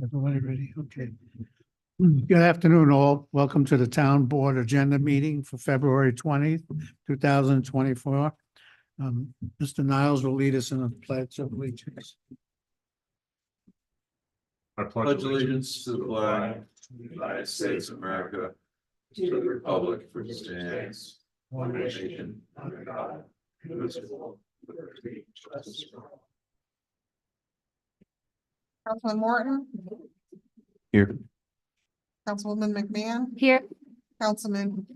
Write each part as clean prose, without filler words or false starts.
Everybody ready? Okay. Good afternoon, all. Welcome to the Town Board Agenda Meeting for February 20th, 2024. Mr. Niles will lead us in a pledge of allegiance. I pledge allegiance to the flag of the United States of America, to the republic for which it stands, one nation, under God, indivisible, with liberty and justice for all. Councilman Morton, Here. Councilwoman McMahon, Here. Councilman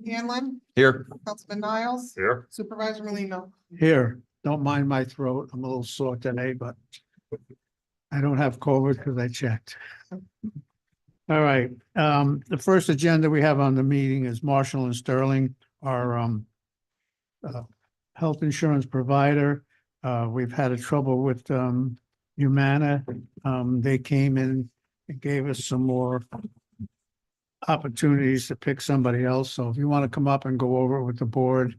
Hanlon, Here. Councilman Niles, Here. Supervisor Molino. Here, don't mind my throat. I'm a little sore today, but I don't have COVID because I checked. All right, the first agenda we have on the meeting is Marshall and Sterling, our health insurance provider. We've had a trouble with Humana. They came in and gave us some more opportunities to pick somebody else. So if you want to come up and go over it with the board.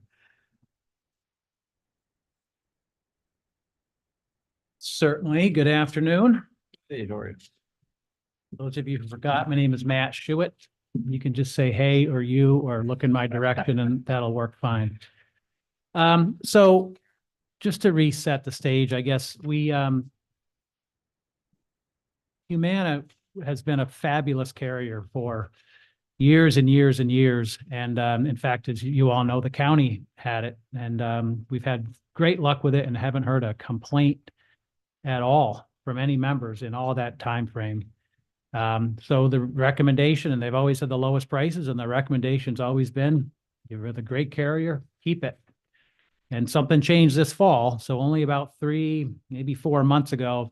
Certainly. Good afternoon. Hey, Dory. Those of you who forgot, my name is Matt Schuett. You can just say hey or you or look in my direction and that'll work fine. So just to reset the stage, I guess Humana has been a fabulous carrier for years and years and years. And in fact, as you all know, the county had it and we've had great luck with it and haven't heard a complaint at all from any members in all that time frame. So the recommendation, and they've always had the lowest prices, and the recommendation's always been, you're the great carrier, keep it. And something changed this fall. So only about 3, maybe 4 months ago,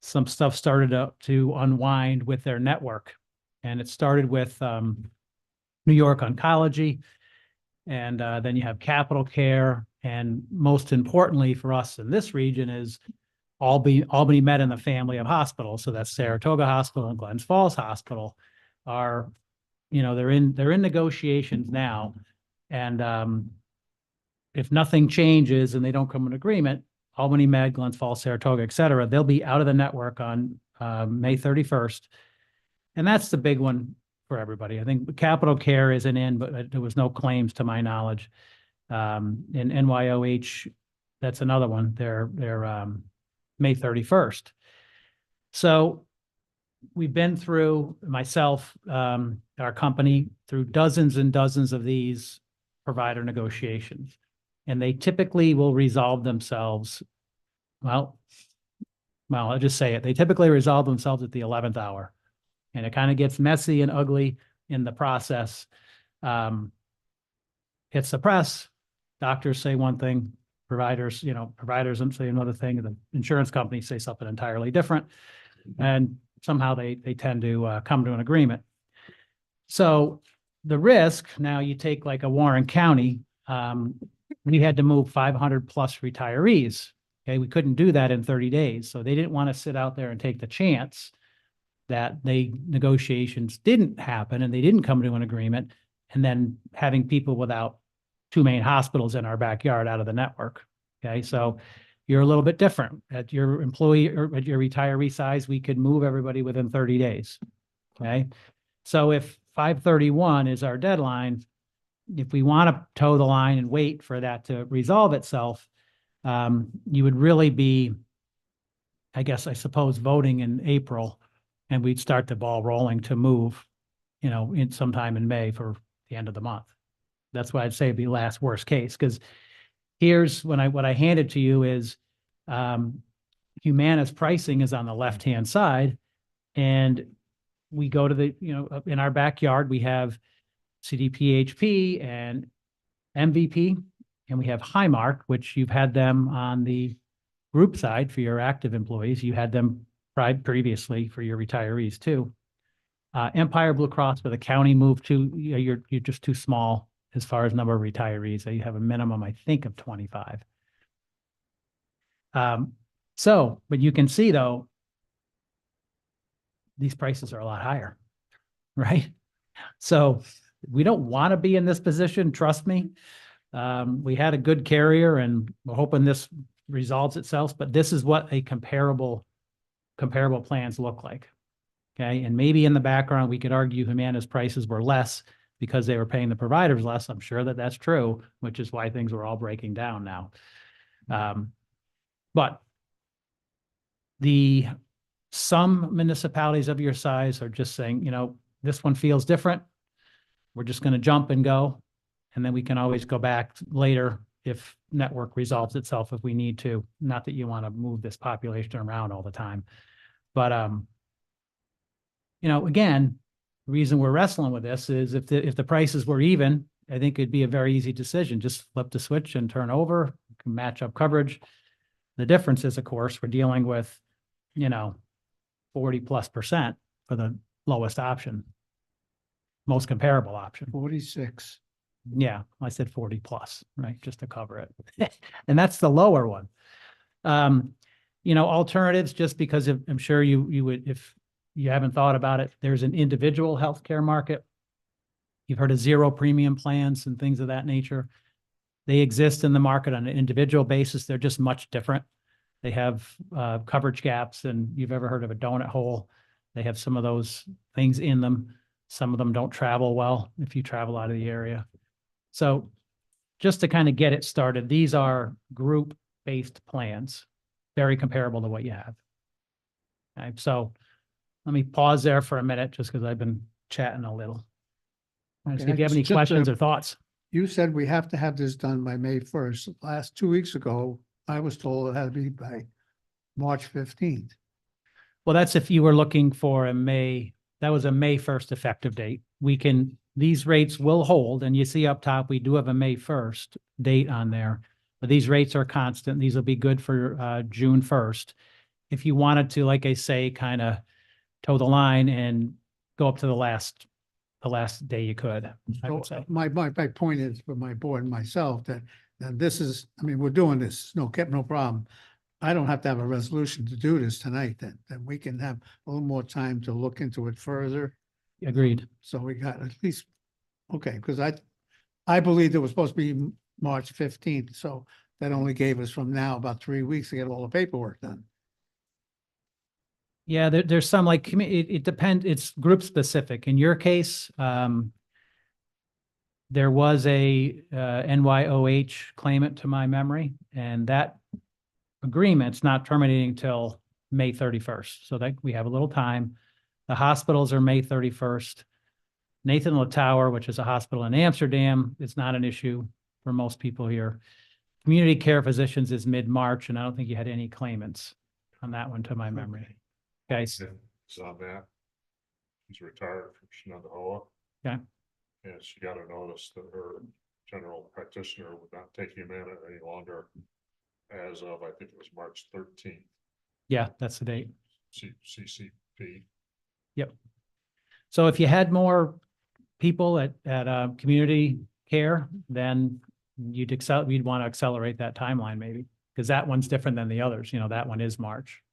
some stuff started to unwind with their network. And it started with New York Oncology, and then you have Capital Care. And most importantly for us in this region is Albany Med and the family of hospitals. So that's Saratoga Hospital and Glens Falls Hospital are, they're in negotiations now. And if nothing changes and they don't come to an agreement, Albany Med, Glens Falls, Saratoga, et cetera, they'll be out of the network on May 31st. And that's the big one for everybody. I think Capital Care isn't in, but there was no claims to my knowledge. In NYOH, that's another one. They're May 31st. So we've been through, myself, our company, through dozens and dozens of these provider negotiations. And they typically will resolve themselves. Well, I'll just say it. They typically resolve themselves at the 11th hour. And it kind of gets messy and ugly in the process. Hits the press. Doctors say one thing. Providers say another thing, and the insurance companies say something entirely different. And somehow they tend to come to an agreement. So the risk, now you take like a Warren County, we had to move 500 plus retirees. Okay, we couldn't do that in 30 days. So they didn't want to sit out there and take the chance that negotiations didn't happen and they didn't come to an agreement, and then having people without 2 main hospitals in our backyard out of the network. Okay, so you're a little bit different. At your employee or at your retiree size, we could move everybody within 30 days. Okay, so if 5/31 is our deadline, if we want to toe the line and wait for that to resolve itself, you would really be, I suppose, voting in April, and we'd start the ball rolling to move, in sometime in May for the end of the month. That's why I'd say it'd be last worst case, because here's what I handed to you is Humana's pricing is on the left-hand side, and we go to in our backyard, we have CDPHP and MVP, and we have Highmark, which you've had them on the group side for your active employees. You had them previously for your retirees too. Empire Blue Cross, where the county moved to, you're just too small as far as number of retirees. You have a minimum, I think, of 25. But you can see though, these prices are a lot higher, right? So we don't want to be in this position, trust me. We had a good carrier and we're hoping this resolves itself, but this is what a comparable plans look like. Okay, and maybe in the background, we could argue Humana's prices were less because they were paying the providers less. I'm sure that that's true, which is why things were all breaking down now. But some municipalities of your size are just saying, you know, this one feels different. We're just going to jump and go. And then we can always go back later if network resolves itself if we need to. Not that you want to move this population around all the time. But, you know, again, the reason we're wrestling with this is if the prices were even, I think it'd be a very easy decision. Just flip the switch and turn over, can match up coverage. The difference is, of course, we're dealing with, you know, 40+% for the lowest option, most comparable option. 46. Yeah, I said 40 plus, right? Just to cover it. And that's the lower one. You know, alternatives, just because I'm sure you would, if you haven't thought about it, there's an individual healthcare market. You've heard of zero premium plans and things of that nature. They exist in the market on an individual basis. They're just much different. They have coverage gaps, and you've ever heard of a donut hole. They have some of those things in them. Some of them don't travel well if you travel out of the area. So just to kind of get it started, these are group-based plans, very comparable to what you have. Okay, so let me pause there for a minute just because I've been chatting a little. And see if Okay, you have any just a- questions or thoughts. You said we have to have this done by May 1st. Last 2 weeks ago, I was told it had to be by March 15th. Well, that's if you were looking for that was a May 1st effective date. These rates will hold, and you see up top, we do have a May 1st date on there, but these rates are constant. These will be good for June 1st. If you wanted to, like I say, kind of toe the line and go up to the last day you could, I would So say. my point is for my board and myself that this is, I mean, we're doing this, no problem. I don't have to have a resolution to do this tonight, that we can have a little more time to look into it further. Agreed. So we got at least, okay, because I believed it was supposed to be March 15th, so that only gave us from now about 3 weeks to get all the paperwork done. Yeah, there's some like, it depends, it's group specific. In your case, there was a NYOH claimant to my memory, and that agreement's not terminating till May 31st. So that we have a little time. The hospitals are May 31st. Nathan Latower, which is a hospital in Amsterdam, is not an issue for most people here. Community care physicians is mid-March, and I don't think you had any claimants on that one to my memory. Guys, Saw that. She's retired from Shenandoah. Okay. And she got a notice that her general practitioner would not take Humana any longer as of, I think it was March 13th, yeah, that's the date. CCP. So if you had more people at community care, then you'd want to accelerate that timeline maybe, because that one's different than the others. You know, that one is March.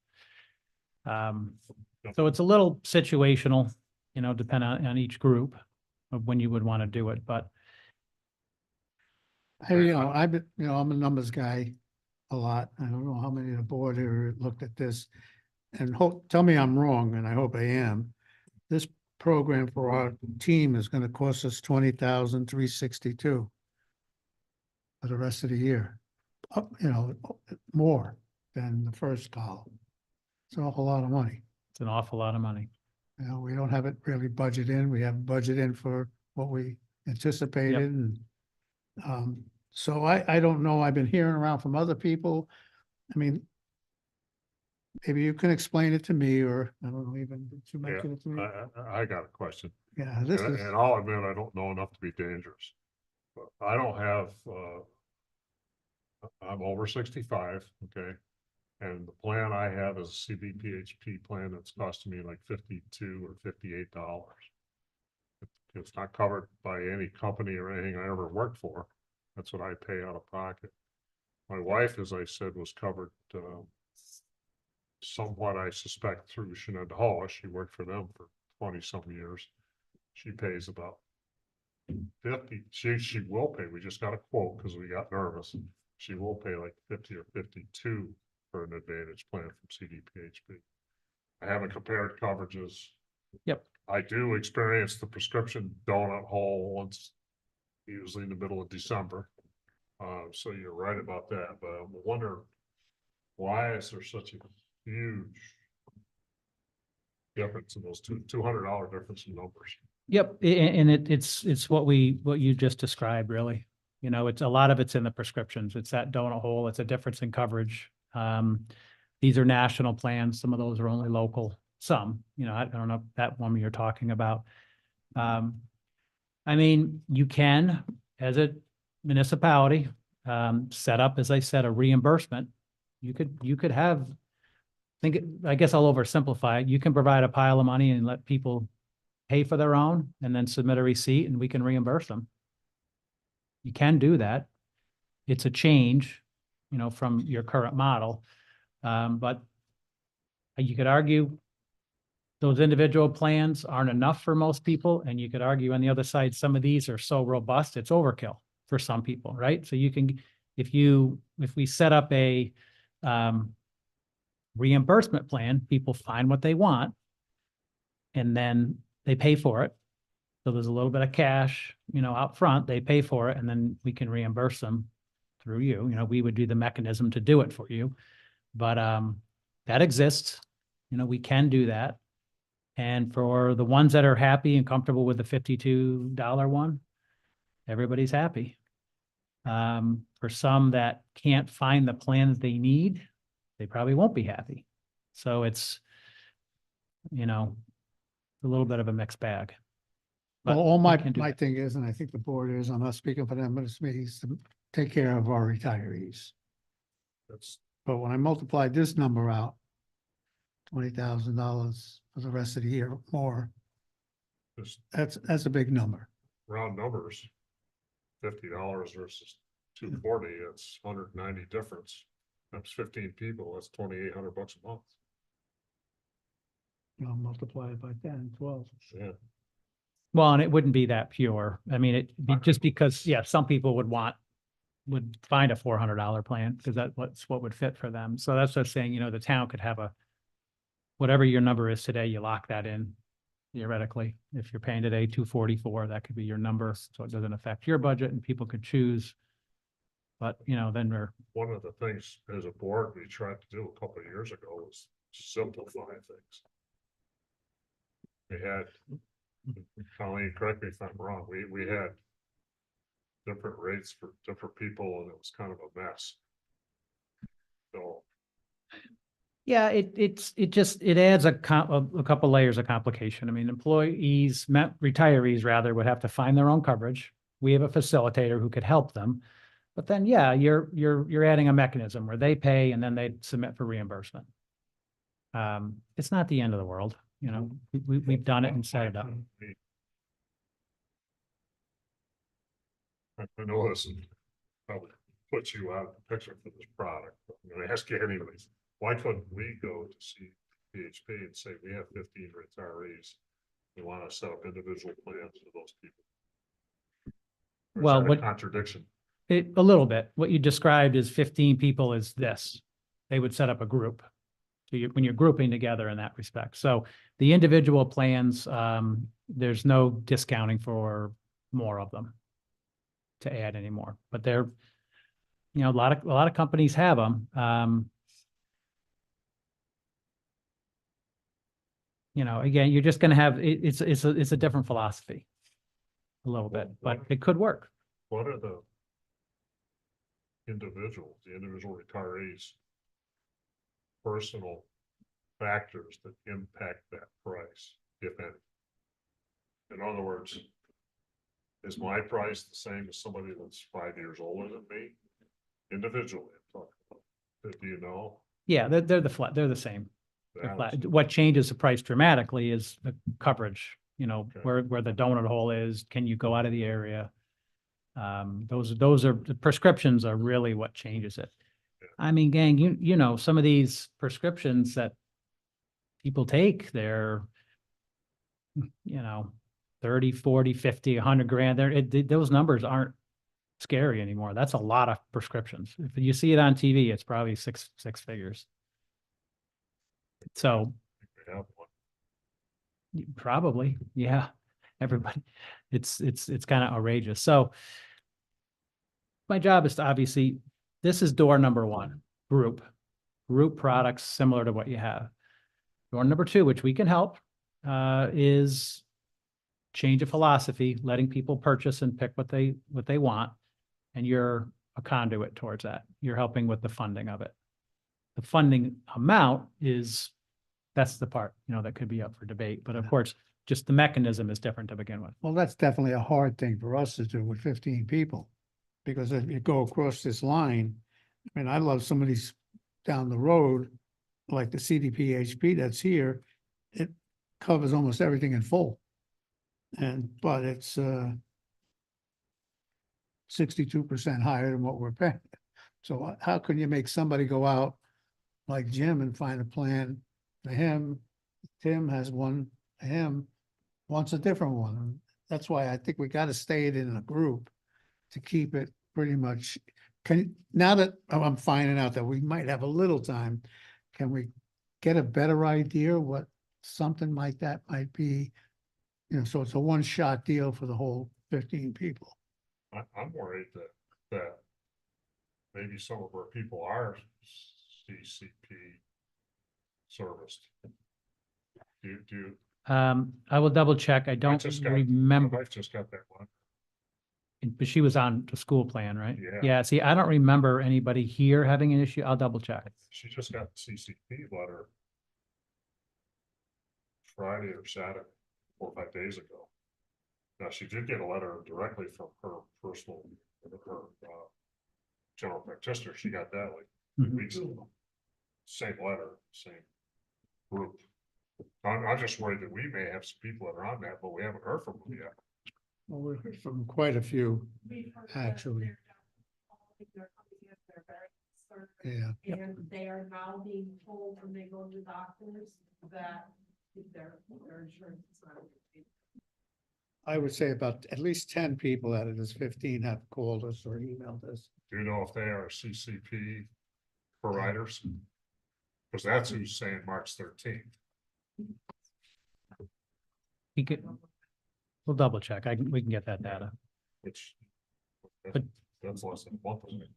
So it's a little situational, you know, depending on each group of when you would want to do it, but I'm a numbers guy a lot. I don't know how many of the board here looked at this. And tell me I'm wrong, and I hope I am. This program for our team is gonna cost us $20,362 for the rest of the year. More than the first column. It's an awful lot of money. it's an awful lot of money. You know, we don't have it really budgeted in. We have budget in for what we anticipated and so I don't know. I've been hearing around from other people. I mean, maybe you can explain it to me, or I don't know, even did you mention it to me? I got a question. Yeah, this And is, and I'll admit, I don't know enough to be dangerous. But I don't have, I'm over 65, okay? And the plan I have is a CBPHP plan that's costing me like $52 or $58. It's not covered by any company or anything I ever worked for. That's what I pay out of pocket. My wife, as I said, was covered somewhat, I suspect, through Shenandoah. She worked for them for 20-some years. She pays about 50. She will pay. We just got a quote because we got nervous. She will pay like 50 or 52 for an advantage plan from CDPHP. I haven't compared coverages Yep. I do experience the prescription donut hole once, usually in the middle of December. So you're right about that, but I wonder why is there such a huge difference in those $200 difference in numbers? Yep, and it's what you just described, really. You know, it's a lot of it's in the prescriptions. It's that donut hole. It's a difference in coverage. These are national plans. Some of those are only local. Some, you know, I don't know that one you're talking about. I mean, you can, as a municipality, set up, as I said, a reimbursement. You could have, I guess I'll oversimplify it. You can provide a pile of money and let people pay for their own and then submit a receipt and we can reimburse them. You can do that. It's a change, you know, from your current model. But you could argue those individual plans aren't enough for most people. And you could argue on the other side, some of these are so robust, it's overkill for some people, right? So you can, if we set up a reimbursement plan, people find what they want and then they pay for it. So there's a little bit of cash, you know, out front, they pay for it and then we can reimburse them through you. You know, we would do the mechanism to do it for you. But that exists. You know, we can do that. And for the ones that are happy and comfortable with the $52 one, everybody's happy. For some that can't find the plans they need, they probably won't be happy. So it's, you know, a little bit of a mixed bag. But Well, all we my can do that. thing is, and I think the board is, I'm not speaking for them, but it's me, is to take care of our retirees. That's, But when I multiplied this number out, $20,000 for the rest of the year more, just that's a big number. round numbers. $50 versus $240, that's 190 difference. That's 15 people, that's $2,800 a month. You know, multiply it by 10, 12. Yeah, Well, and it wouldn't be that pure. I mean, just because, yeah, some people would find a $400 plan because that's what would fit for them. So that's what I'm saying, you know, the town could have whatever your number is today, you lock that in theoretically. If you're paying today $244, that could be your number. So it doesn't affect your budget and people could choose. But, you know, then one of the things as a board we tried to do a couple of years ago was simplify things. We had, Colleen, correct me if I'm wrong, we had different rates for different people and it was kind of a mess. So yeah, it adds a couple layers of complication. I mean, retirees rather would have to find their own coverage. We have a facilitator who could help them. But then, yeah, you're adding a mechanism where they pay and then they submit for reimbursement. It's not the end of the world, you know, we've done it and set it up. I know this probably puts you out of the picture for this product, but I'm gonna ask you anyways. Why couldn't we go to see PHP and say, we have 15 retirees, we want to set up individual plans for those people? Or is Well, that a what- contradiction? A little bit. What you described as 15 people is this. They would set up a group. So when you're grouping together in that respect. So the individual plans, there's no discounting for more of them to add anymore. But they're, you know, a lot of companies have them. You know, again, you're just going to have, it's a different philosophy a little bit, but it could work. What are the individual retirees' personal factors that impact that price, if any? In other words, is my price the same as somebody that's 5 years older than me? Individually, I'm talking about. Do you know? Yeah, they're the same. They're That flat. is- What changes the price dramatically is the coverage, you know, Okay. where the donut hole is, can you go out of the area? Those are, the prescriptions are really what changes it. I mean, gang, you know, some of these prescriptions that people take, they're, you know, 30, 40, 50, 100 grand. Those numbers aren't scary anymore. That's a lot of prescriptions. If you see it on TV, it's probably six figures. So we have one. Probably, yeah. Everybody, it's kind of outrageous. So my job is to obviously, this is door number one, group products similar to what you have. Door number two, which we can help, is change of philosophy, letting people purchase and pick what they want. And you're a conduit towards that. You're helping with the funding of it. The funding amount that's the part, that could be up for debate. But of course, just the mechanism is different to begin with. Well, that's definitely a hard thing for us to do with 15 people. Because if you go across this line, I mean, I love some of these down the road, like the CDPHP that's here, it covers almost everything in full. But it's 62% higher than what we're paying. So how can you make somebody go out like Jim and find a plan for him? Tim has one, him wants a different one. And that's why I think we got to stay it in a group to keep it pretty much. Now that I'm finding out that we might have a little time, can we get a better idea what something like that might be? So it's a one-shot deal for the whole 15 people. I'm worried that maybe some of our people are CCP serviced. Do I will double check. I don't just got- remember, my wife just got that one. but she was on the school plan, right? Yeah. Yeah, see, I don't remember anybody here having an issue. I'll double check. She just got the CCP letter Friday or Saturday, 4 or 5 days ago. Now, she did get a letter directly from her personal, her general practitioner. She got that like Mhm. 2 weeks ago. Same letter, same group. I'm just worried that we may have some people that are on that, but we haven't heard from them yet. Well, we heard from quite a few, actually. Yeah. And they are now being told when they go to the doctors that their insurance is not. I would say about at least 10 people out of this 15 have called us or emailed us. Do you know if they are CCP providers? Because that's who's saying March 13th. We'll double check. We can get that data. Which But- that's less than a month away.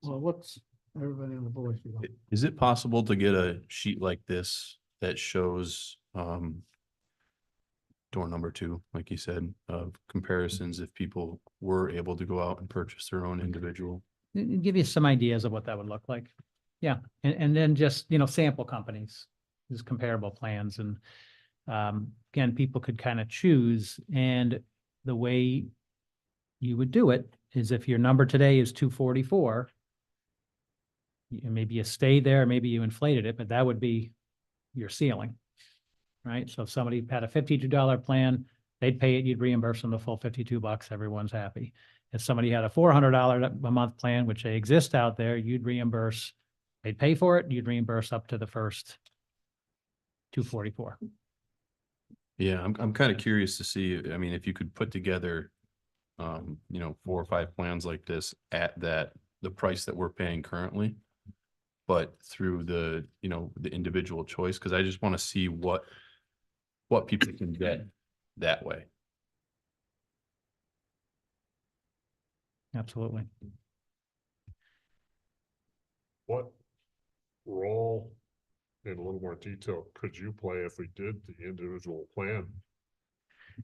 Well, what's everybody on the board? Is it possible to get a sheet like this that shows door number 2, like you said, of comparisons if people were able to go out and purchase their own individual? Give you some ideas of what that would look like. Yeah, and then just, sample companies, just comparable plans. And again, people could kind of choose. And the way you would do it is if your number today is 244, and maybe you stay there, maybe you inflated it, but that would be your ceiling. Right? So if somebody had a $52 plan, they'd pay it, you'd reimburse them the full $52, everyone's happy. If somebody had a $400 a month plan, which they exist out there, you'd reimburse, they'd pay for it, you'd reimburse up to the first 244. Yeah, I'm kind of curious to see, I mean, if you could put together 4 or 5 plans like this at the price that we're paying currently, but through the individual choice, because I just want to see what people can get that way. Absolutely. What role in a little more detail could you play if we did the individual plan?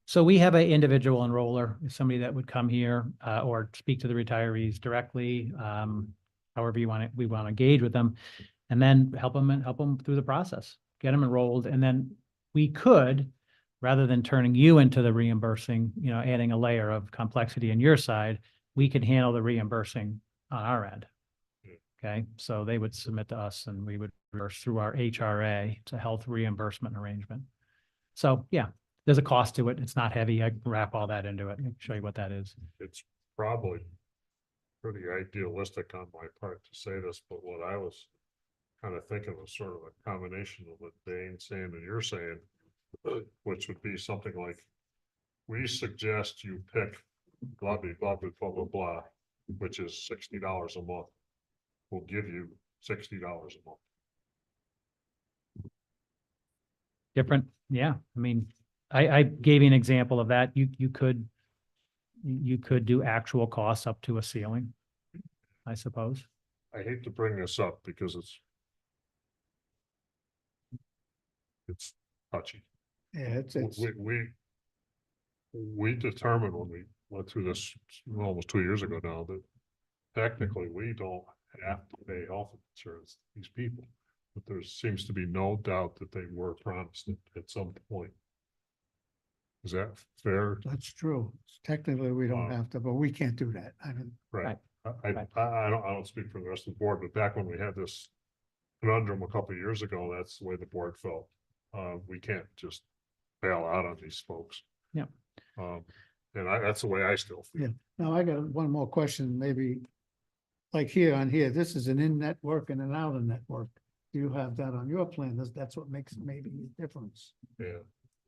So we have an individual enroller, somebody that would come here or speak to the retirees directly, however we want to engage with them, and then help them through the process, get them enrolled. And then we could, rather than turning you into the reimbursing, adding a layer of complexity on your side, we could handle the reimbursing on our end. Okay, so they would submit to us and we would reimburse through our HRA. It's a health reimbursement arrangement. So yeah, there's a cost to it. It's not heavy. I can wrap all that into it and show you what that is. It's probably pretty idealistic on my part to say this, but what I was kind of thinking was sort of a combination of what Dane's saying and you're saying, which would be something like, we suggest you pick blah, blah, blah, blah, blah, blah, blah, which is $60 a month. We'll give you $60 a month. different, yeah, I mean, I gave you an example of that. You could do actual costs up to a ceiling, I suppose. I hate to bring this up because it's touchy. Yeah, it's, We determined when we went through this almost 2 years ago now that technically we don't have to pay health insurance to these people. But there seems to be no doubt that they were promised it at some point. Is that fair? that's true. Technically, we don't have to, but we can't do that. I mean, Right. Right. I don't speak for the rest of the board, but back when we had this conundrum a couple of years ago, that's the way the board felt. We can't just bail out on these folks. Yep. And that's the way I still feel. Yeah. Now I got one more question, maybe. Like here on here, this is an in-network and an out-of-network. Do you have that on your plan? That's what makes maybe a difference. Yeah.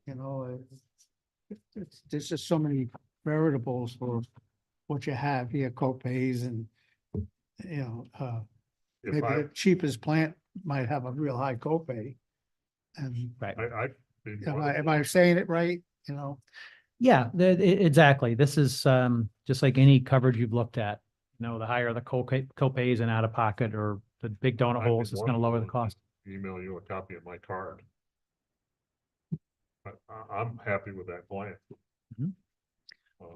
You know, there's just so many variables for what you have here, co-pays and, you know, If maybe I, the cheapest plant might have a real high copay. And Right. am I saying it right? You know, Yeah, exactly. This is just like any coverage you've looked at. You know, the higher the co-pays and out of pocket or the big donut I'd be holes, it's more going to than lower the willing to cost. email you a copy of my card. I'm happy with that plan. Mhm.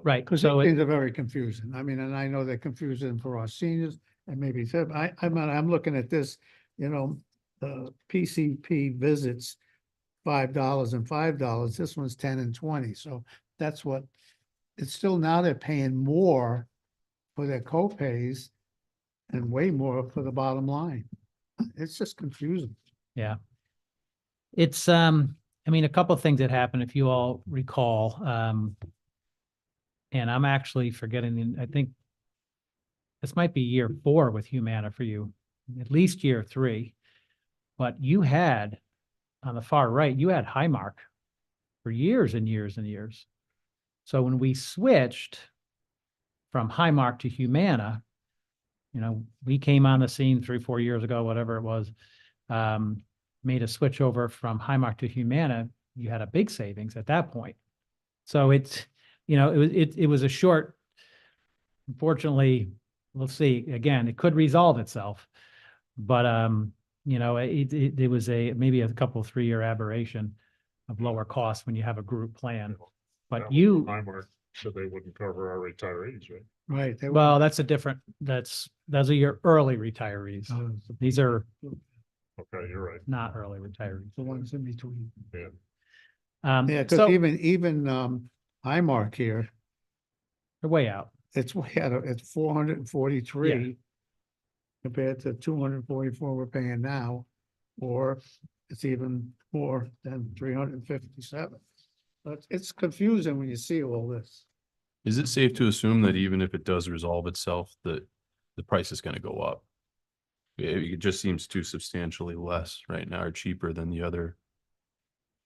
Right. because So things are very confusing. I mean, and I know they're confusing for our seniors and maybe, I'm looking at this, you know, the PCP visits, $5 and $5. This one's 10 and 20. So that's what, it's still now they're paying more for their co-pays and way more for the bottom line. It's just confusing. Yeah. It's, I mean, a couple of things that happened, if you all recall, and I'm actually forgetting, I think this might be year 4 with Humana for you, at least year 3. But you had, on the far right, you had Highmark for years and years and years. So when we switched from Highmark to Humana, you know, we came on the scene 3-4 years ago, whatever it was, made a switch over from Highmark to Humana, you had a big savings at that point. So it's, you know, it was a short, unfortunately, we'll see, again, it could resolve itself. But, you know, it was maybe a couple 3-year aberration of lower costs when you have a group plan. But That you, was when Highmark said they wouldn't cover our retirees, right? Right. They were- well, that's a different, those are your early retirees. These are Okay, you're right. not early retirees. The ones in between. Yeah. Yeah, because So even Highmark here, they're way out. it's way out of, it's 443 compared to 244 we're paying now, or it's even more than 357. But it's confusing when you see all this. Is it safe to assume that even if it does resolve itself, that the price is gonna go up? It just seems too substantially less right now or cheaper than the other.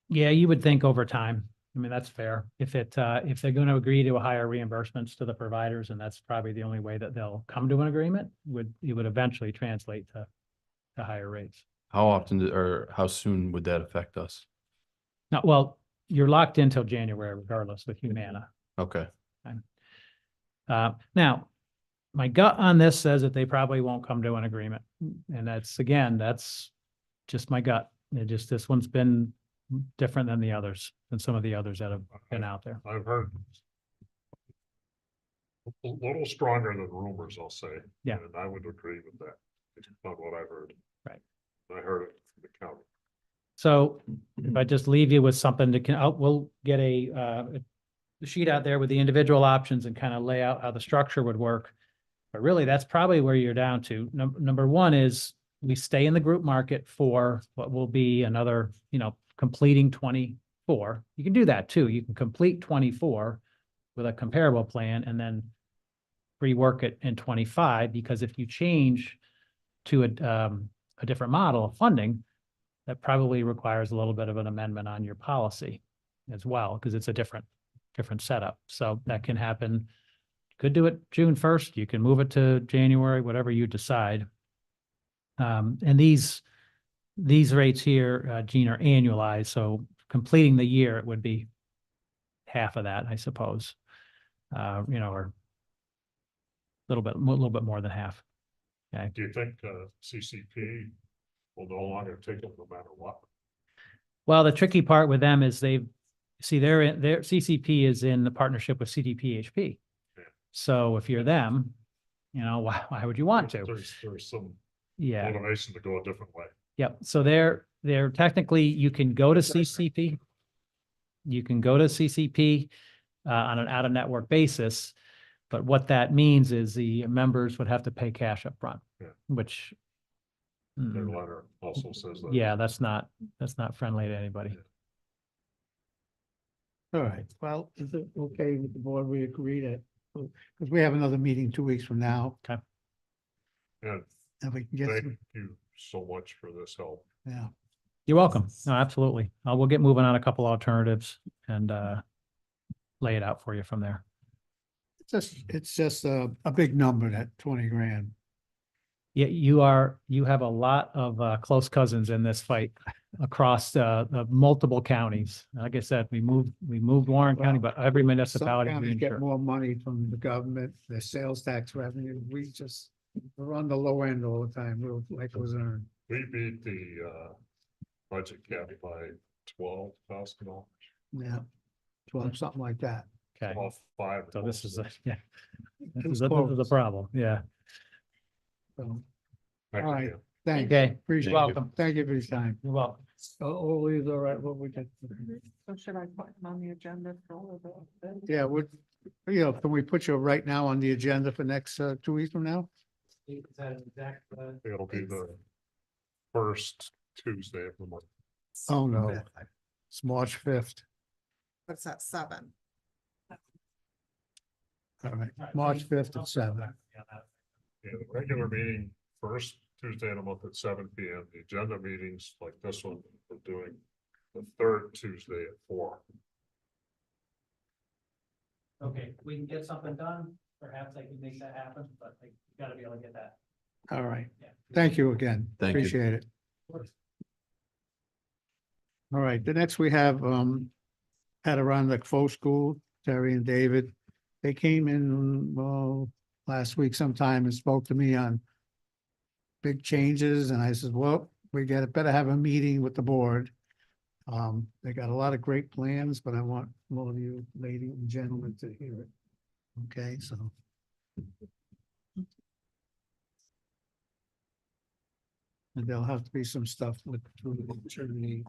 Yeah, you would think over time. I mean, that's fair. If they're going to agree to a higher reimbursements to the providers, and that's probably the only way that they'll come to an agreement, it would eventually translate to higher rates. How often or how soon would that affect us? Now, well, you're locked in till January regardless with Humana. Okay, Now, my gut on this says that they probably won't come to an agreement. And that's just my gut. This one's been different than some of the others that have been out there. I've heard a little stronger than rumors, I'll say. Yeah. And I would agree with that. It's not what I've heard. Right. I heard it from the county. So if I just leave you with something we'll get a sheet out there with the individual options and kind of lay out how the structure would work. But really, that's probably where you're down to. Number one is we stay in the group market for what will be another, you know, completing 24. You can do that too. You can complete 24 with a comparable plan and then rework it in 25, because if you change to a different model of funding, that probably requires a little bit of an amendment on your policy as well, because it's a different setup. So that can happen. Could do it June 1st. You can move it to January, whatever you decide. And these rates here, Gene, are annualized. So completing the year, it would be half of that, I suppose. You know, or a little bit more than half. Okay. Do you think CCP will no longer take it no matter what? Well, the tricky part with them is their CCP is in the partnership with CDPHP. Yeah. So if you're them, you know, why would you want to? There's some Yeah, motivation to go a different way. yep. So they're technically, you can go to CCP. You can go to CCP on an out-of-network basis. But what that means is the members would have to pay cash up front, Yeah. which. Their letter also says that. Yeah, that's not friendly to anybody. All right, well, is it okay with the board? We agree that, because we have another meeting 2 weeks from now. And And we can get, thank some- you so much for this help. yeah, You're welcome. No, absolutely. We'll get moving on a couple alternatives and lay it out for you from there. it's just a big number, that 20 grand. Yeah, you have a lot of close cousins in this fight across the multiple counties. Like I said, we moved Warren County, but every Some municipality. we counties get insure. more money from the government, their sales tax revenue. We're on the low end all the time, we're like Luzerne. We beat the budget cap by $12,000. Yeah. 12, something like that. Okay, Off five. so this is yeah. This was is a close. problem. Yeah. So, Thank all right. you. thanks. Okay, Appreciate you're it. welcome. Thank you for your time. You're welcome. All is all right, what we get. So should I put him on the agenda for all of that? Yeah, can we put you right now on the agenda for next 2 weeks from now? It'll be the first Tuesday of the month. Oh, no. It's March 5th. What's that, 7? All right, March 5th at 7. Yeah, the regular meeting first Tuesday of the month at 7 p.m. The agenda meetings like this one, we're doing the third Tuesday at 4. Okay, we can get something done. Perhaps I can make that happen, but I gotta be able to get that. All right, Yeah. thank you again. Thank you. Appreciate it. All right, the next we have Adirondack Folk School, Terry and David. They came in, well, last week sometime and spoke to me on big changes, and I said, well, better have a meeting with the board. They got a lot of great plans, but I want all of you ladies and gentlemen to hear it. Okay, so. And there'll have to be some stuff with through the attorney,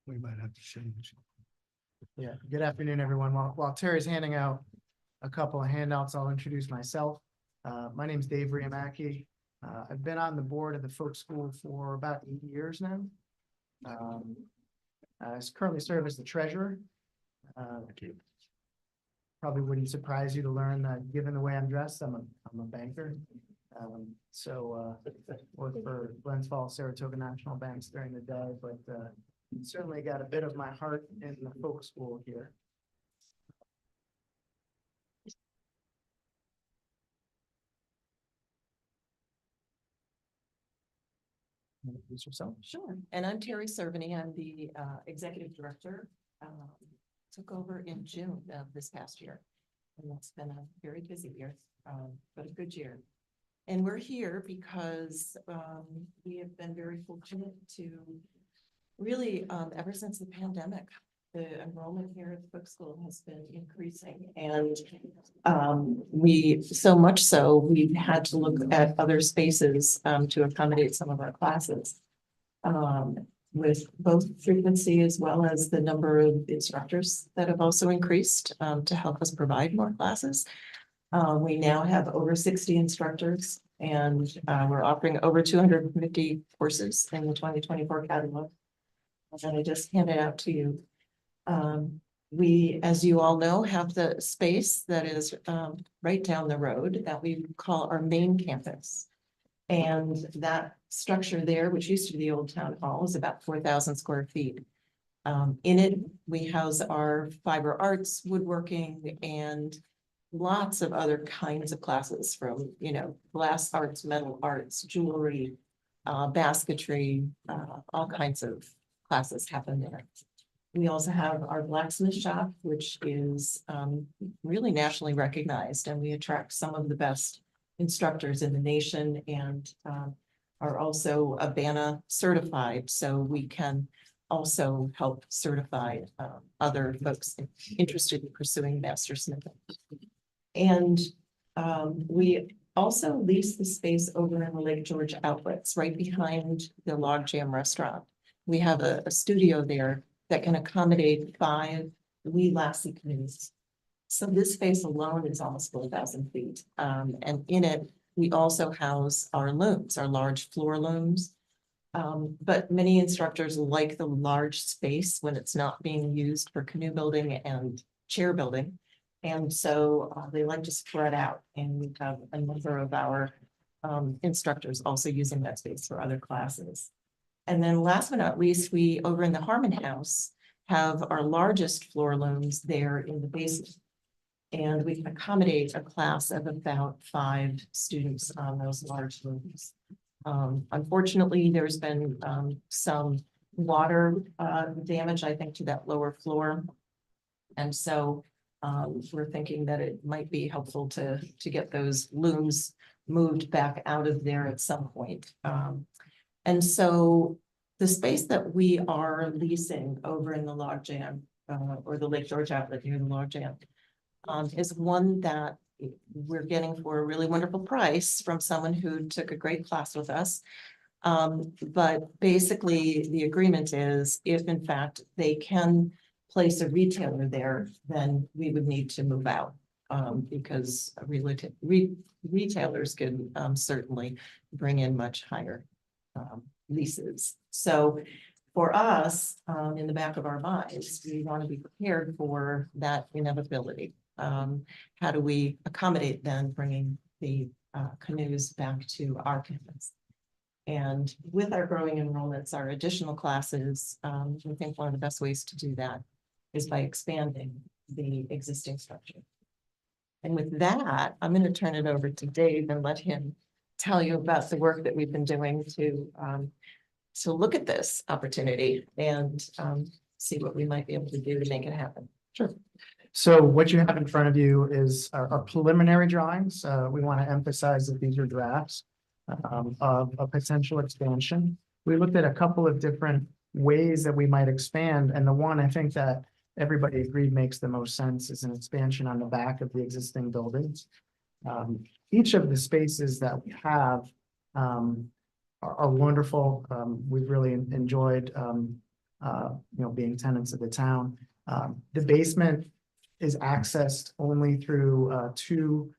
we might have to change. Yeah, good afternoon, everyone. While Terry's handing out a couple of handouts, I'll introduce myself. My name's Dave Riamaki. I've been on the board of the folk school for about 8 years now. I currently serve as the treasurer. Thank you. Probably wouldn't surprise you to learn that given the way I'm dressed, I'm a banker. Work for Glens Falls, Saratoga National Banks during the day, but certainly got a bit of my heart in the folk school here. Introduce yourself. Sure, and I'm Terry Servany. I'm the executive director. Took over in June of this past year. And it's been a very busy year, but a good year. And we're here because we have been very fortunate to really, ever since the pandemic, the enrollment here at the book school has been increasing. And so much so, we've had to look at other spaces to accommodate some of our classes. With both frequency as well as the number of instructors that have also increased to help us provide more classes. We now have over 60 instructors and we're offering over 250 courses in the 2024 catalog. And I just handed out to you. We, as you all know, have the space that is right down the road that we call our main campus. And that structure there, which used to be the old town hall, is about 4,000 square feet. In it, we house our fiber arts, woodworking, and lots of other kinds of classes from, glass arts, metal arts, jewelry, basketry, all kinds of classes happen there. We also have our blacksmith shop, which is really nationally recognized, and we attract some of the best instructors in the nation and are also ABANA certified, so we can also help certify other folks interested in pursuing master smithing. And we also lease the space over in the Lake George Outlets, right behind the Log Jam Restaurant. We have a studio there that can accommodate 5 wee lassie canoes. So this space alone is almost 4,000 feet. And in it, we also house our looms, our large floor looms. But many instructors like the large space when it's not being used for canoe building and chair building. And so they like to spread out, and we have a number of our instructors also using that space for other classes. And then last but not least, we over in the Harmon House have our largest floor looms there in the basement. And we can accommodate a class of about 5 students on those large looms. Unfortunately, there's been some water damage, I think, to that lower floor. And so we're thinking that it might be helpful to get those looms moved back out of there at some point. And so the space that we are leasing over in the Log Jam or the Lake George Outlet near the Log Jam is one that we're getting for a really wonderful price from someone who took a great class with us. But basically the agreement is if in fact they can place a retailer there, then we would need to move out because retailers can certainly bring in much higher leases. So for us, in the back of our minds, we want to be prepared for that inevitability. How do we accommodate then bringing the canoes back to our campus? And with our growing enrollments, our additional classes, we think one of the best ways to do that is by expanding the existing structure. And with that, I'm going to turn it over to Dave and let him tell you about the work that we've been doing to look at this opportunity and see what we might be able to do to make it happen. Sure. So what you have in front of you is our preliminary drawings. We want to emphasize that these are drafts of a potential expansion. We looked at a couple of different ways that we might expand, and the one I think that everybody agreed makes the most sense is an expansion on the back of the existing buildings. Each of the spaces that we have are wonderful. We've really enjoyed being tenants of the town. The basement is accessed only through 2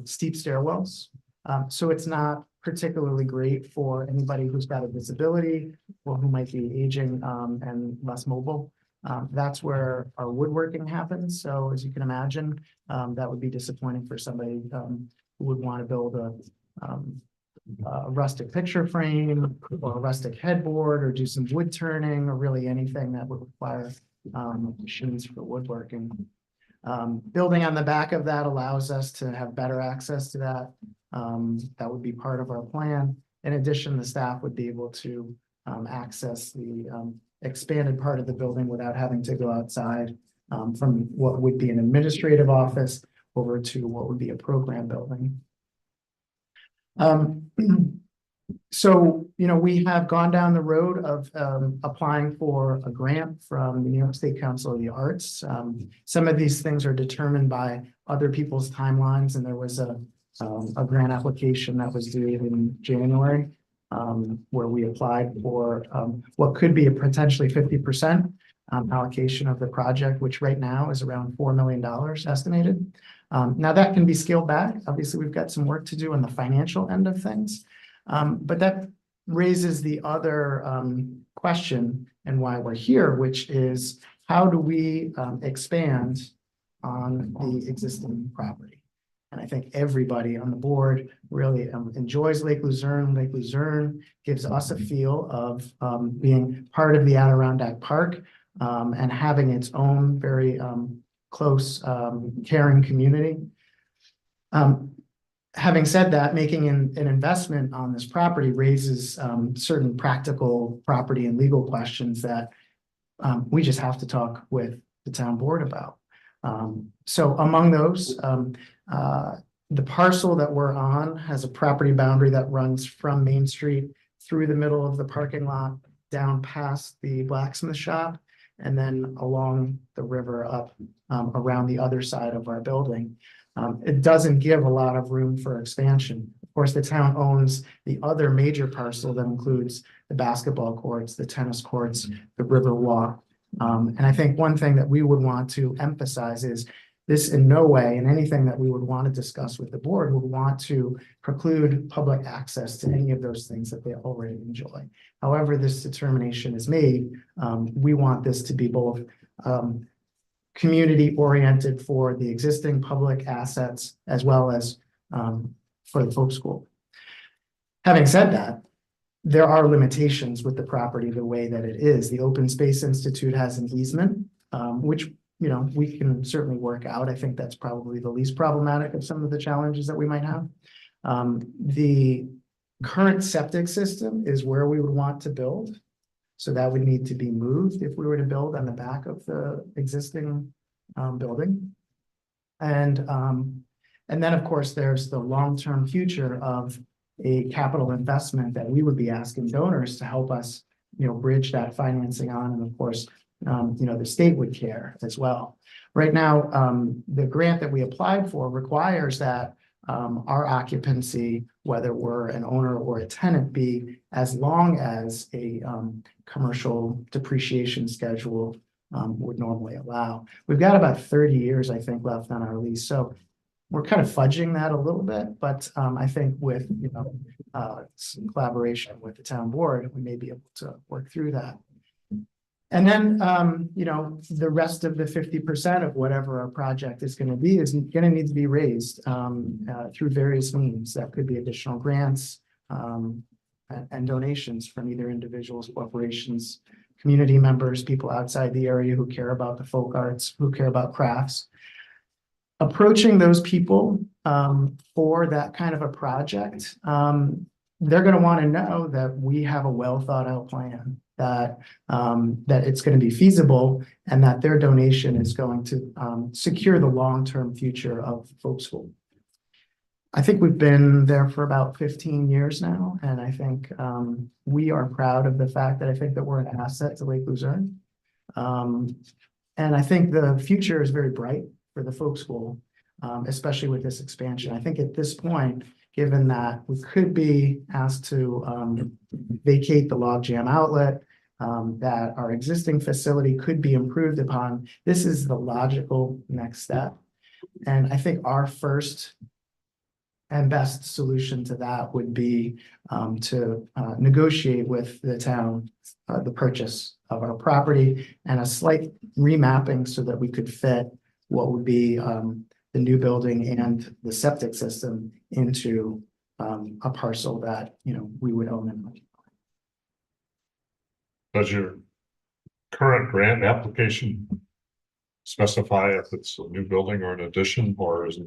steep stairwells. So it's not particularly great for anybody who's got a disability or who might be aging and less mobile. That's where our woodworking happens. So as you can imagine, that would be disappointing for somebody who would want to build a rustic picture frame or a rustic headboard or do some wood turning or really anything that would require machines for woodworking. Building on the back of that allows us to have better access to that. That would be part of our plan. In addition, the staff would be able to access the expanded part of the building without having to go outside from what would be an administrative office over to what would be a program building. So, we have gone down the road of applying for a grant from the New York State Council of the Arts. Some of these things are determined by other people's timelines, and there was a grant application that was due in January where we applied for what could be a potentially 50% allocation of the project, which right now is around $4 million estimated. Now that can be scaled back. Obviously, we've got some work to do on the financial end of things. But that raises the other question and why we're here, which is how do we expand on the existing property? And I think everybody on the board really enjoys Lake Luzerne. Lake Luzerne gives us a feel of being part of the Adirondack Park and having its own very close, caring community. having said that, making an investment on this property raises certain practical property and legal questions that we just have to talk with the town board about. So among those, the parcel that we're on has a property boundary that runs from Main Street through the middle of the parking lot, down past the blacksmith shop, and then along the river up around the other side of our building. It doesn't give a lot of room for expansion. Of course, the town owns the other major parcel that includes the basketball courts, the tennis courts, the river walk. And I think one thing that we would want to emphasize is this in no way, and anything that we would want to discuss with the board would want to preclude public access to any of those things that they already enjoy. However, this determination is made, we want this to be both community oriented for the existing public assets as well as for the folk school. Having said that, there are limitations with the property the way that it is. The Open Space Institute has an easement, which we can certainly work out. I think that's probably the least problematic of some of the challenges that we might have. The current septic system is where we would want to build. So that would need to be moved if we were to build on the back of the existing building. And then, of course, there's the long-term future of a capital investment that we would be asking donors to help us, bridge that financing on. And of course, the state would care as well. Right now, the grant that we applied for requires that our occupancy, whether we're an owner or a tenant, be as long as a commercial depreciation schedule would normally allow. We've got about 30 years, I think, left on our lease. So we're kind of fudging that a little bit, but I think with some collaboration with the town board, we may be able to work through that. And then, the rest of the 50% of whatever our project is going to be is going to need to be raised through various means. That could be additional grants and donations from either individuals, corporations, community members, people outside the area who care about the folk arts, who care about crafts. Approaching those people for that kind of a project, they're going to want to know that we have a well thought out plan, that it's going to be feasible, and that their donation is going to secure the long-term future of folk school. I think we've been there for about 15 years now, and I think we are proud of the fact that I think that we're an asset to Lake Luzerne. And I think the future is very bright for the folk school, especially with this expansion. I think at this point, given that we could be asked to vacate the logjam outlet, that our existing facility could be improved upon, this is the logical next step. And I think our first and best solution to that would be to negotiate with the town the purchase of our property and a slight remapping so that we could fit what would be the new building and the septic system into a parcel that we would own and occupy. Does your current grant application specify if it's a new building or an addition, or is it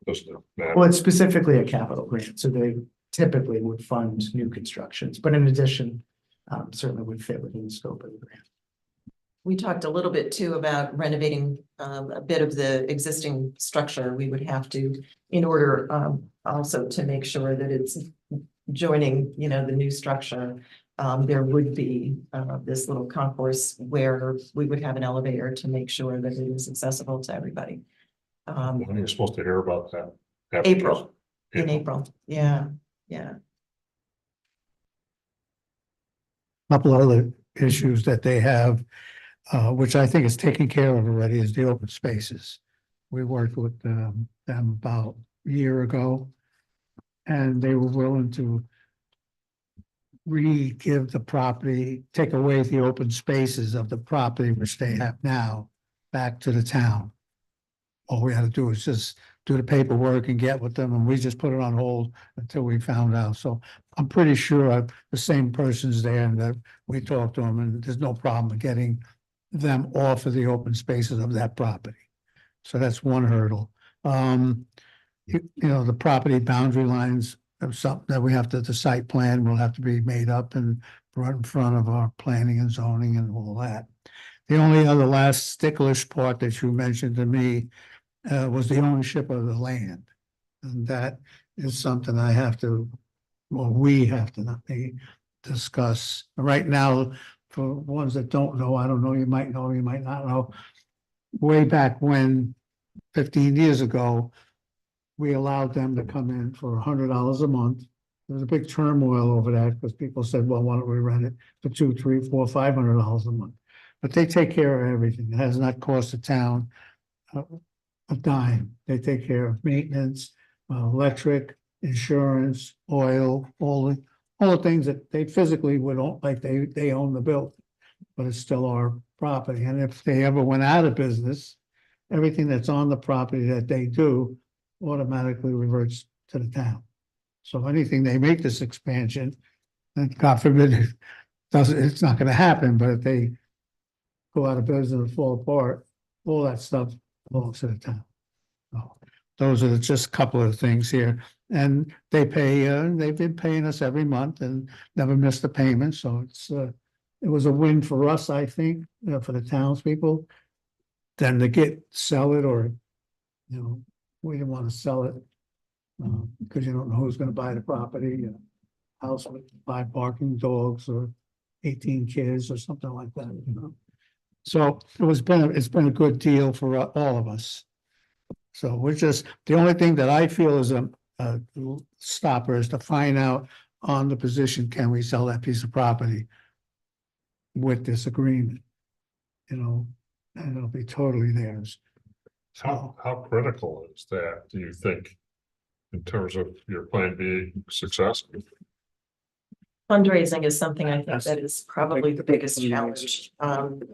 just a matter? Well, it's specifically a capital grant, so they typically would fund new constructions, but in addition, certainly would fit within the scope of the grant. We talked a little bit too about renovating a bit of the existing structure. We would have to, in order also to make sure that it's joining, the new structure. There would be this little concourse where we would have an elevator to make sure that it is accessible to everybody. When are you supposed to hear about that? April. In April, yeah. Couple other issues that they have, which I think is taken care of already, is the open spaces. We worked with them about a year ago, and they were willing to re-give the property, take away the open spaces of the property which they have now back to the town. All we had to do is just do the paperwork and get with them, and we just put it on hold until we found out. So I'm pretty sure the same person's there and that we talked to them, and there's no problem getting them off of the open spaces of that property. So that's one hurdle. the property boundary lines of something that we have to, the site plan will have to be made up and brought in front of our planning and zoning and all that. The only other last sticklish part that you mentioned to me was the ownership of the land. And that is something I have to, well, we have to not be discuss. Right now, for ones that don't know, I don't know, you might know, you might not know. Way back when, 15 years ago, we allowed them to come in for $100 a month. There was a big turmoil over that because people said, well, why don't we rent it for $200, $300, $400, $500 a month? But they take care of everything. It has not cost the town a dime. They take care of maintenance, electric, insurance, oil, all the things that they physically would own, like they own the building, but it's still our property. And if they ever went out of business, everything that's on the property that they do automatically reverts to the town. So anything they make this expansion, and God forbid it doesn't, it's not gonna happen, but if they go out of business and fall apart, all that stuff belongs to the town. So those are just a couple of things here. And they pay, they've been paying us every month and never missed a payment, so it was a win for us, I think, for the townspeople. Then to sell it, or, we didn't want to sell it. Because you don't know who's gonna buy the property, house with 5 barking dogs or 18 kids or something like that. So it's been a good deal for all of us. So we're just, the only thing that I feel is a stopper is to find out on the position, can we sell that piece of property with this agreement? And it'll be totally theirs. How critical is that, do you think, in terms of your plan being successful? Fundraising is something I think that is probably the biggest challenge.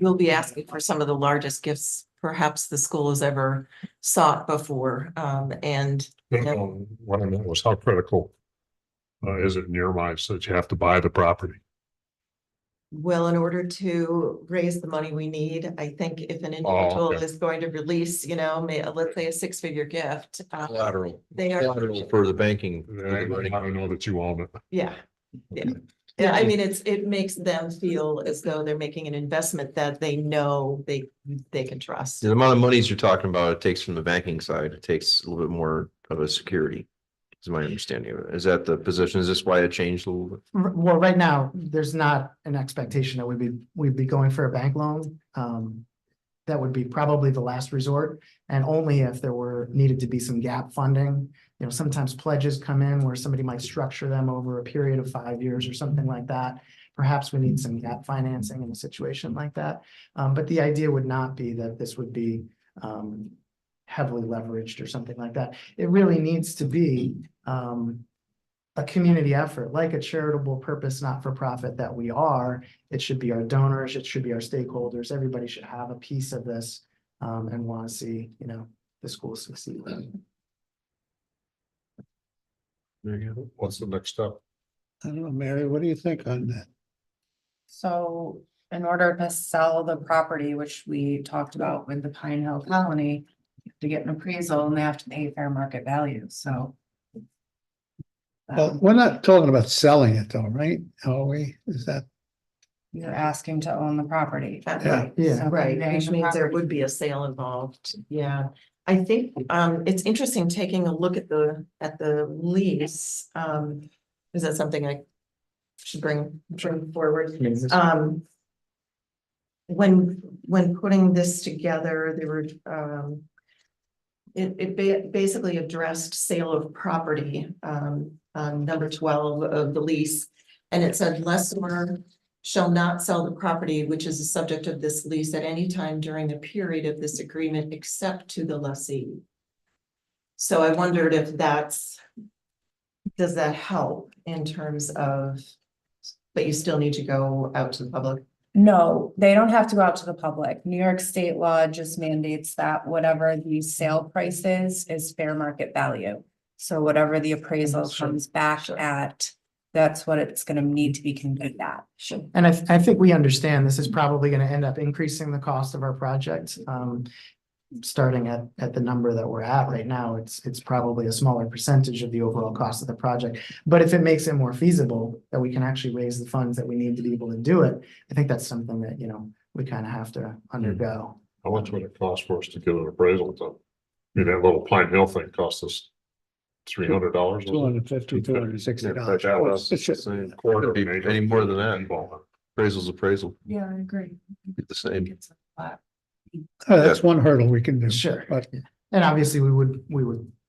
You'll be asking for some of the largest gifts perhaps the school has ever sought before. And What I meant was, how critical is it in your mind so that you have to buy the property? well, in order to raise the money we need, I think if an individual okay. is going to release, let's say a 6-figure gift. Collateral. They are. Collateral for the banking. I don't know that you own it. Yeah, yeah. Yeah, I mean, it makes them feel as though they're making an investment that they know they can trust. The amount of monies you're talking about, it takes from the banking side, it takes a little bit more of a security. Is my understanding of it. Is that the position? Is this why it changed a little bit? Well, right now, there's not an expectation that we'd be going for a bank loan. That would be probably the last resort, and only if there needed to be some gap funding. Sometimes pledges come in where somebody might structure them over a period of 5 years or something like that. Perhaps we need some gap financing in a situation like that. But the idea would not be that this would be heavily leveraged or something like that. It really needs to be a community effort, like a charitable purpose, not-for-profit that we are. It should be our donors, it should be our stakeholders. Everybody should have a piece of this and want to see, the school succeed. What's the next step? I don't know, Mary, what do you think on that? So in order to sell the property, which we talked about with the Pine Hill Colony, you have to get an appraisal and they have to pay fair market value, so. Well, we're not talking about selling it though, right? Are we? Is that? You're asking to own the property. That's Yeah. right. Yeah. So Right, conveying which the means there property. would be a sale involved. Yeah. I think it's interesting taking a look at the lease. Is that something I should bring forward? When putting this together, there were it basically addressed sale of property on number 12 of the lease. And it said lessor shall not sell the property which is the subject of this lease at any time during the period of this agreement except to the lessee. So I wondered if does that help in terms of, but you still need to go out to the public? No, they don't have to go out to the public. New York state law just mandates that whatever the sale price is fair market value. So whatever the appraisal Sure, comes back sure. at, that's what it's gonna need to be conveyed at. Sure. And I think we understand this is probably going to end up increasing the cost of our project. starting at the number that we're at right now, it's probably a smaller percentage of the overall cost of the project. But if it makes it more feasible, that we can actually raise the funds that we need to be able to do it, I think that's something that, we kind of have to undergo. How much would it cost for us to get an appraisal done? I mean, that little Pine Hill thing cost us $300. $250, $260. Yeah, that's It should- same. Quarter. Any more than that. Appraisal's appraisal, Yeah, I agree. get the same. It's a lot. That's one hurdle we can do. Sure. But And obviously, we would.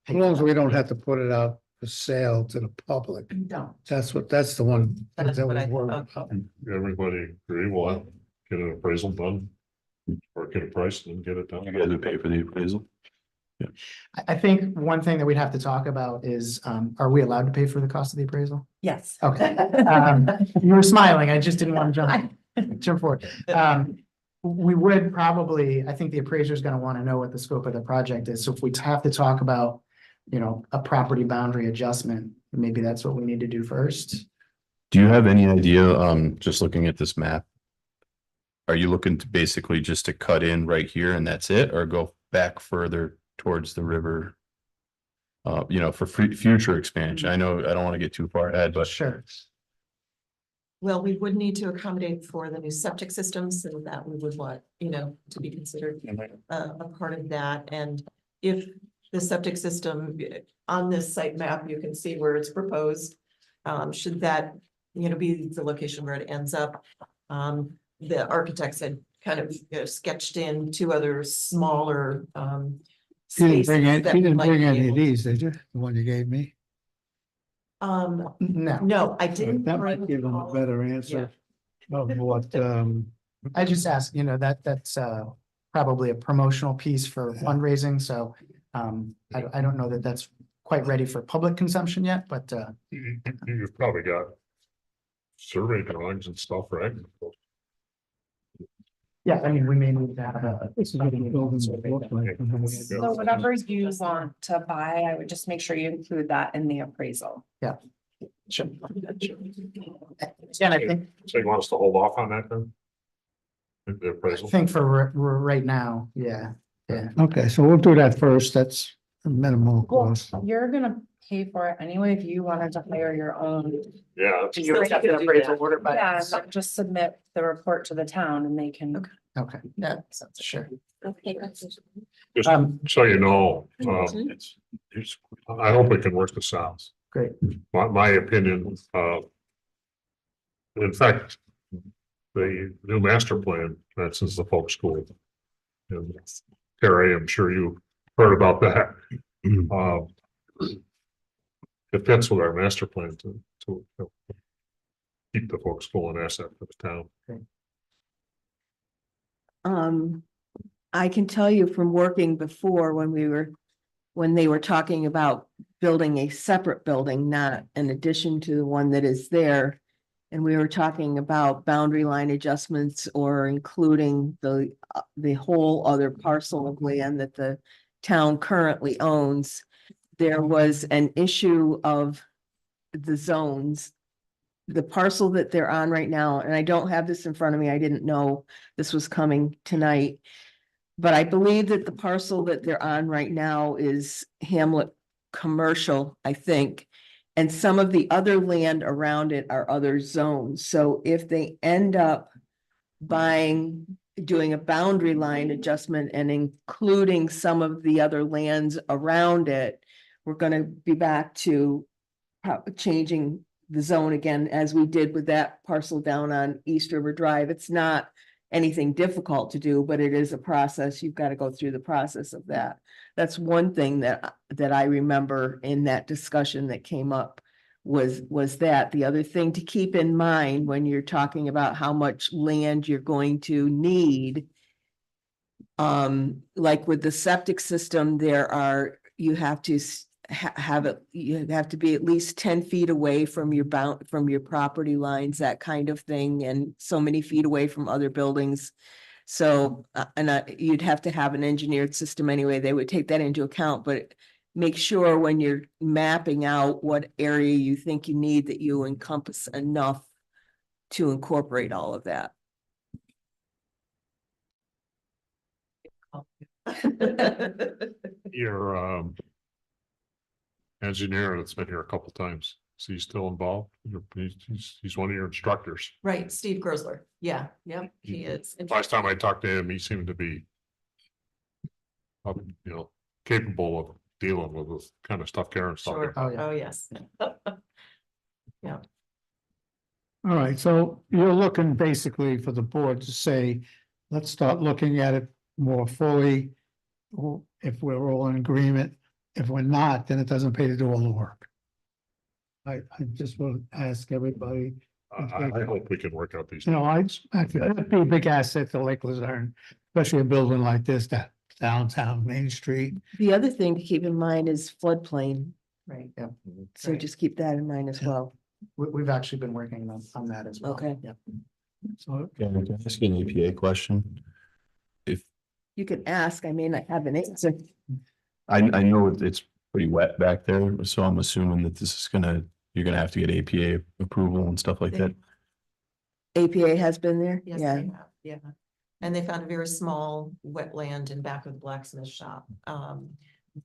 as long as we don't have to put it out for sale to the public, You don't. that's the one. That's that what I we worry thought. about. Everybody agree, we'll get an appraisal done. Or get a price and get it done. You guys would pay for the appraisal? I think one thing that we'd have to talk about is, are we allowed to pay for the cost of the appraisal? Yes. Okay. You were smiling. I just didn't want to jump forward. We would probably, I think the appraiser is going to want to know what the scope of the project is. So if we have to talk about, a property boundary adjustment, maybe that's what we need to do first. Do you have any idea, just looking at this map? Are you looking to basically just to cut in right here and that's it, or go back further towards the river? For future expansion. I know I don't want to get too far ahead, but Sure. Well, we would need to accommodate for the new septic systems, and that we would want, to be considered a part of that. And if the septic system on this site map, you can see where it's proposed. Should that, be the location where it ends up? The architects had kind of, sketched in two other smaller, You didn't spaces bring any, that you we didn't might bring be any of able to- these, did you? The one you gave me? No. No, I didn't. That might bring give them a all- better answer of what, I just asked, that's probably a promotional piece for fundraising, so I don't know that that's quite ready for public consumption yet, but You've probably got survey drawings and stuff, right? yeah, I mean, we may need to have this is what the buildings would look like. So whatever you want to buy, I would just make sure you include that in the appraisal. Sure. And I think, So you want us to hold off on that then? The appraisal? for right now, yeah. Okay, so we'll do that first. That's a minimal Well, cost. you're gonna pay for it anyway if you wanted to hire your own. Yeah. Do you accept an appraisal order by? Yeah, and then just submit the report to the town and they can. Okay, yeah, sure. Just Um, so you know, I hope it can work this out. Great. My opinion, in fact, the new master plan, that's since the folk school. And Terry, I'm sure you heard about that. It fits with our master plan to keep the folk school an asset for the town. I can tell you from working before when they were talking about building a separate building, not in addition to the one that is there. And we were talking about boundary line adjustments or including the whole other parcel of land that the town currently owns. There was an issue of the zones. The parcel that they're on right now, and I don't have this in front of me, I didn't know this was coming tonight. But I believe that the parcel that they're on right now is Hamlet Commercial, I think. And some of the other land around it are other zones. So if they end up doing a boundary line adjustment and including some of the other lands around it, we're gonna be back to changing the zone again, as we did with that parcel down on East River Drive. It's not anything difficult to do, but it is a process. You've got to go through the process of that. That's one thing that I remember in that discussion that came up was that. The other thing to keep in mind when you're talking about how much land you're going to need, like with the septic system, you have to you have to be at least 10 feet away from your property lines, that kind of thing, and so many feet away from other buildings. So, you'd have to have an engineered system anyway. They would take that into account, but make sure when you're mapping out what area you think you need, that you encompass enough to incorporate all of that. Your engineer that's been here a couple times, is he still involved? He's one of your instructors. Right, Steve Gersler. Yeah, yep, he is. Last time I talked to him, he seemed to be capable of dealing with this kind of stuff Karen's talking Sure. about. Oh, yeah. Oh, yes. All right, so you're looking basically for the board to say, let's start looking at it more fully. If we're all in agreement, if we're not, then it doesn't pay to do all the work. I just want to ask everybody, I hope we can work out these. you know, I feel it'd be a big asset to Lake Luzerne, especially a building like this, that downtown Main Street. The other thing to keep in mind is floodplain, Right. so Right. just keep that in mind as Yeah. well. We've actually been working on that as well. Okay. Yeah. So, Can I ask you an EPA question? You can ask, I may not have an answer. I know it's pretty wet back there, so I'm assuming that this is you're gonna have to get APA approval and stuff like that. APA has been there? Yes, Yeah. they have, yeah. And they found a very small wetland in back of the blacksmith shop.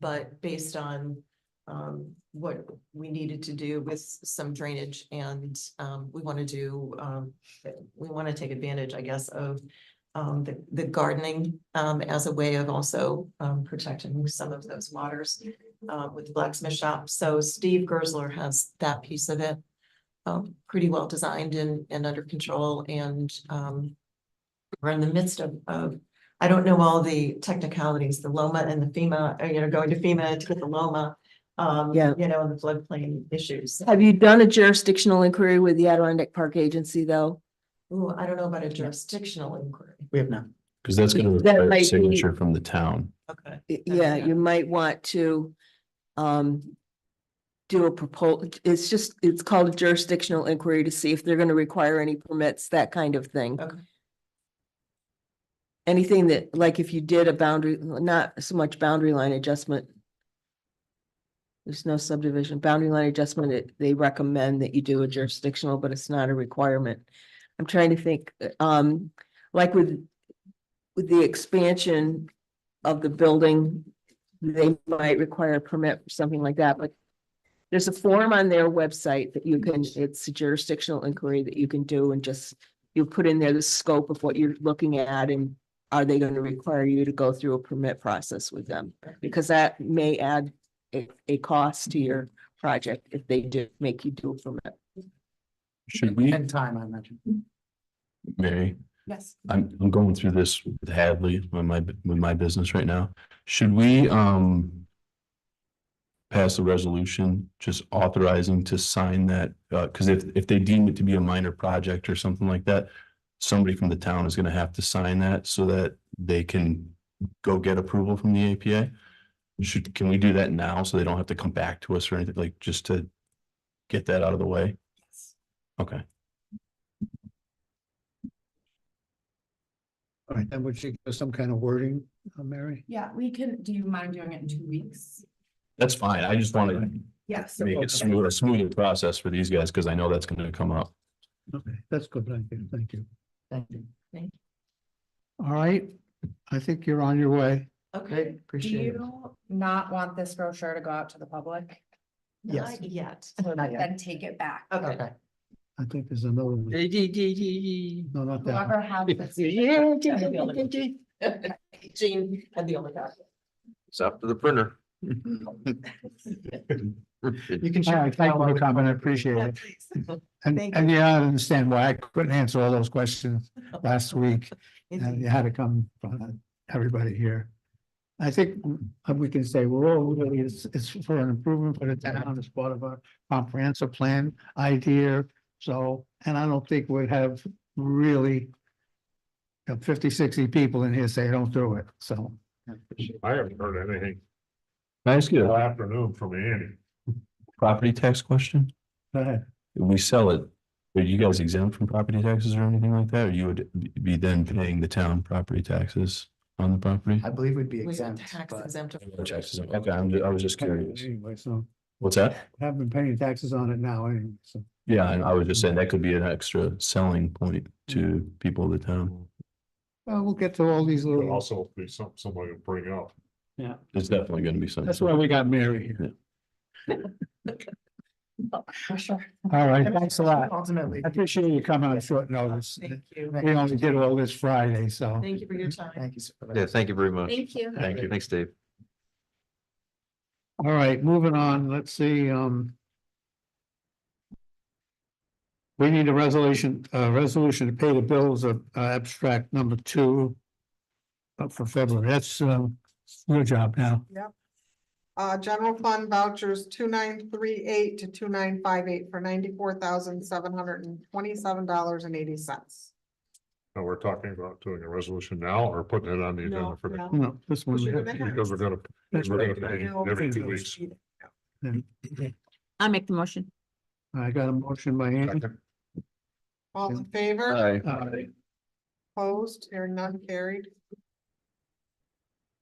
But based on what we needed to do with some drainage and we want to take advantage, I guess, of the gardening as a way of also protecting some of those waters with the blacksmith shop. So Steve Gersler has that piece of it pretty well designed and under control, and we're in the midst of I don't know all the technicalities, the LOMA and the FEMA, going to FEMA to get the LOMA. Yeah. And the floodplain issues. Have you done a jurisdictional inquiry with the Adirondack Park Agency, though? Ooh, I don't know about a jurisdictional inquiry. We have not. Because that's gonna That require might a be- signature from the town. Okay. Yeah, Yeah. you might want to do a it's called a jurisdictional inquiry to see if they're gonna require any permits, that kind of thing. Okay. Anything that, like if you did a boundary, not so much boundary line adjustment. There's no subdivision, boundary line adjustment, they recommend that you do a jurisdictional, but it's not a requirement. I'm trying to think, like with the expansion of the building, they might require a permit for something like that, but there's a form on their website that you can, it's a jurisdictional inquiry that you can do, and just, you put in there the scope of what you're looking at, and are they going to require you to go through a permit process with them? Because that may add a cost to your project if they do make you do a permit. Should we, And time, I imagine. Mary, Yes. I'm going through this with Hadley with my business right now. Should we pass a resolution just authorizing to sign that? Because if they deem it to be a minor project or something like that, somebody from the town is gonna have to sign that so that they can go get approval from the APA. Can we do that now so they don't have to come back to us or anything, like just to get that out of the way? Okay. all right, then would you give us some kind of wording, Mary? Yeah, we can, do you mind doing it in 2 weeks? That's fine. I just want to Yes. make it a smoother process for these guys because I know that's going to come up. Okay, that's good, thank you, thank you. Thank you. All right, I think you're on your way. Okay. Great, Do appreciate it. you not want this brochure to go out to the public? Yes. Not yet. Not yet. Then take it back. Okay. Okay. I think there's another one. No, not that one. Whoever has this. Jean had the only copy. It's up to the printer. You can. All share right, the thank file you for with- coming, I appreciate Yeah, it. please. And, Thank and yeah, I understand why I couldn't answer all those questions last week, and you had to come from everybody here. I think we can say we're all really, it's for an improvement for the town as part of our comprehensive plan idea. So, and I don't think we'd have really 50, 60 people in here say don't do it, so. I haven't heard anything Can I ask you all a afternoon from Andy. property tax question? Go ahead. If we sell it, are you guys exempt from property taxes or anything like that? Or you would be then paying the town property taxes on the property? I believe we'd be We have exempt, tax but exempt. Taxes, okay, I was just curious. Anyway, so What's that? I've been paying taxes on it now anyway, so. Yeah, and I was just saying that could be an extra selling point to people of the town. We'll get to all these But little, also be somebody to bring up. There's definitely gonna be some. that's why we got Mary here. For sure. All right, thanks a lot. Ultimately. I appreciate you coming on short notice. Thank you. We only did all this Friday, so. Thank you for your time. Thank you. sir. Yeah, thank you very much. Thank you. Thank you. Thanks, Dave. All right, moving on, let's see, we need a resolution to pay the bills of abstract number 2 for February. That's your job now. General fund vouchers 2938 to 2958 for $94,727.80. Now, we're talking about doing a resolution now or putting it on the agenda for the, No, this one. we have- because we're gonna pay every 2 weeks. I'll make the motion. I got a motion by Andy. Second. All in favor? Hi. Opposed? Hearing none carried.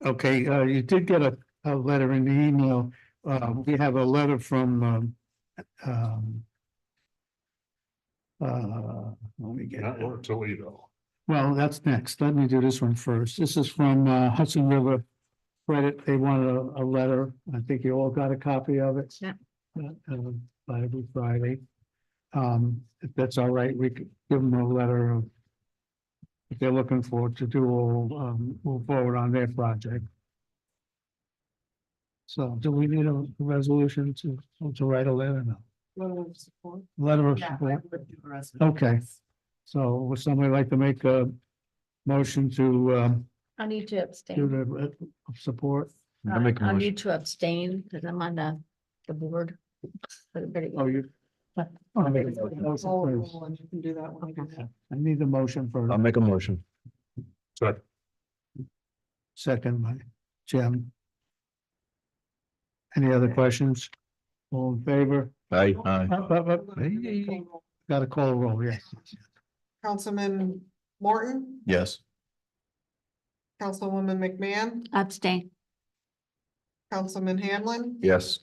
Okay, you did get a letter in the email. We have a letter from let me get Not it. or Toledo. Well, that's next. Let me do this one first. This is from Hudson River Credit. They wanted a letter. I think you all got a copy of it. Yeah. By every Friday. If that's all right, we could give them a letter of if they're looking for to do, move forward on their project. So do we need a resolution to write a letter? No. Letter of Yeah, I support. would do a resolution. Okay. So would somebody like to make a motion to I need to do abstain. the support? I'll make a I motion. need to abstain because I'm on the board. For the bidding. Oh, you. I'll make a motion first. And you can do that one. I need the motion first. I'll make a motion. Second. Second by Jim. Any other questions? All in favor? Aye. Up, up, up. Got to call a roll, yes. Councilman Morton, Yes. Councilwoman McMahon, Abstain. Councilman Hanlon, Yes.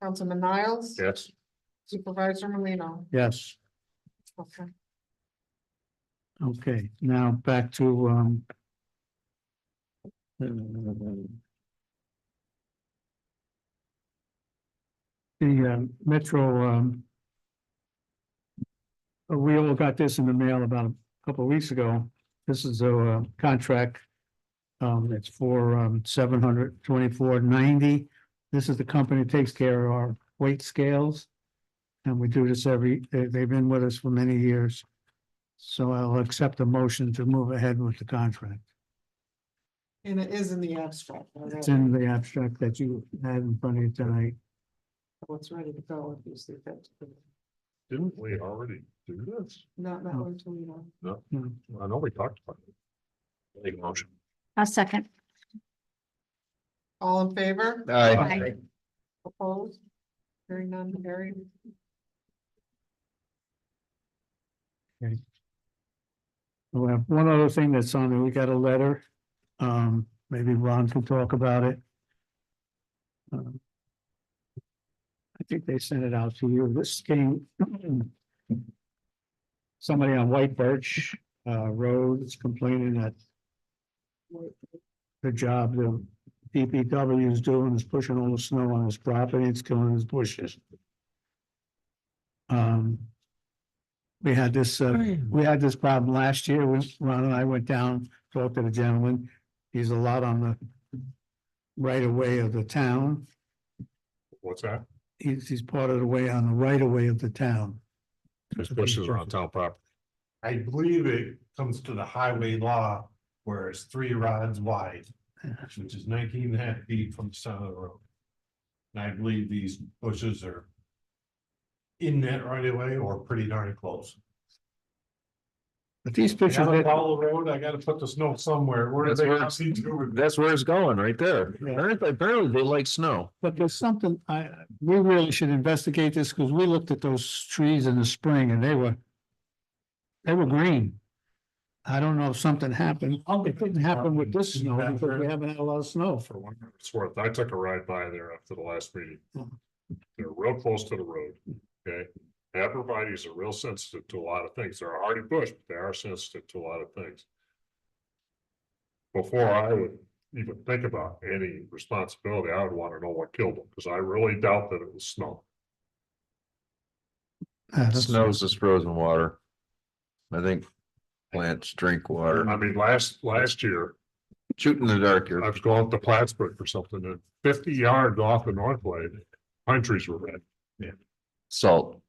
Councilman Niles. Yes. Supervisor Molino. Yes, Okay. okay, now back to the Metro, we all got this in the mail about a couple of weeks ago. This is a contract. It's for $724.90. This is the company that takes care of our weight scales. And we do this they've been with us for many years. So I'll accept a motion to move ahead with the contract. And it is in the abstract. It's in the abstract that you had in front of you tonight. It's ready to go. If you see that. Didn't we already do this? Not that one, Toledo. No, No. I know we talked about it. Make a motion. I'll second. All in favor? Aye. Opposed? Hearing none carried. We have one other thing that's on there. We got a letter. Maybe Ron can talk about it. I think they sent it out to you. This came. Somebody on White Birch Road is complaining that the job the DPW is doing is pushing all the snow on his property. It's killing his bushes. We had this problem last year when Ron and I went down, talked to the gentleman. He's a lot on the right of way of the town. What's that? He's part of the way on the right of way of the town. There's bushes around town property. I believe it comes to the highway law where it's 3 rods wide, which is 19 and a half feet from the center of the road. And I believe these bushes are in that right of way or pretty darn close. But these I pictures, gotta follow the road, I gotta put the snow somewhere. Where do That's they where want me to? That's where it's going, right there. Yeah. Apparently they like snow. but there's something, we really should investigate this because we looked at those trees in the spring and they were green. I don't know if something happened. It didn't happen with this snow because we haven't had a lot of snow for For a while. what it's worth, I took a ride by there after the last meeting. Mhm. They're real close to the road, okay? Abrevieties are real sensitive to a lot of things. They're a hardy bush, but they are sensitive to a lot of things. before I would even think about any responsibility, I would want to know what killed them, because I really doubt that it was snow. Snow's just frozen water. I think plants drink water. I mean, last year, Shoot in the dark here. I was going up to Plattsburgh for something, and 50 yards off the north blade, pine trees were red. Salt.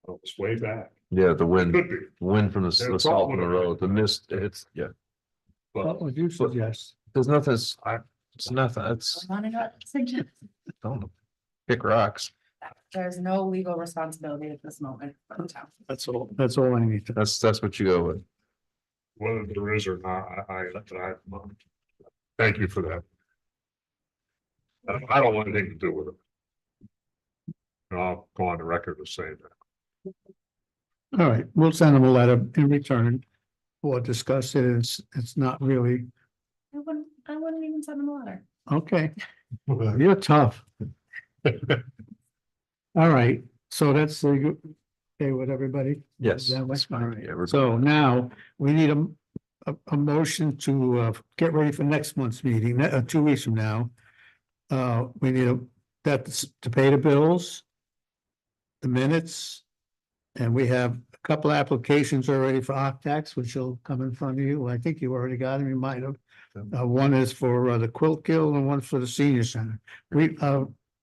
It was way back. Yeah, the wind, Could be, wind from the Yeah, salt salt on the would've been- road, the mist, it's, yeah. What but would you suggest? There's nothing, it's nothing, it's, don't pick rocks. There's no legal responsibility at this moment from the town. That's all I need to. That's what you go with. whether there is or not, I thank you for that. I don't want anything to do with it. And I'll go on the record of saying that. All right, we'll send them a letter in return. We'll discuss it. It's not really, I wouldn't even send them a letter. okay, you're tough. All right, so that's okay with everybody? Yes. That was all right. Yeah, we're- So now we need a motion to get ready for next month's meeting, 2 weeks from now. We need that's to pay the bills, the minutes, and we have a couple applications already for Octax, which will come in front of you. I think you already got them, you might have. One is for the Quilt Guild and one for the Senior Center.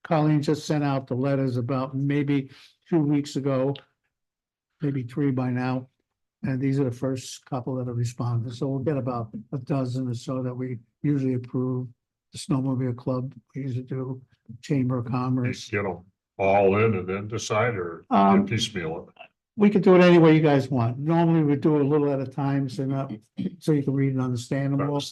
Colleen just sent out the letters about maybe 2 weeks ago, maybe 3 by now. And these are the first couple that have responded. So we'll get about a dozen or so that we usually approve. The Snowmobile Club, we usually do, Chamber of Commerce. Get them all in and then decide, or piecemeal it. We could do it any way you guys want. Normally we do it a little at a time, so not, so you can read and understand them all.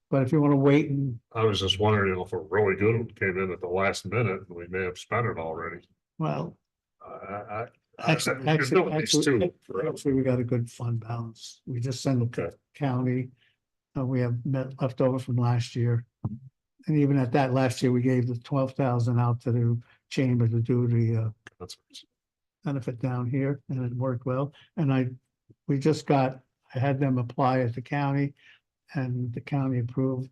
But if you want to wait and, I was just wondering if a really good one came in at the last minute, and we may have spent it already. well, I actually, we could do at least two. actually, we got a good fund balance. We just send it to Okay. county. We have left over from last year. And even at that, last year, we gave the 12,000 out to the chamber to do the That's benefit down here, and it worked well. And I had them apply at the county, and the county approved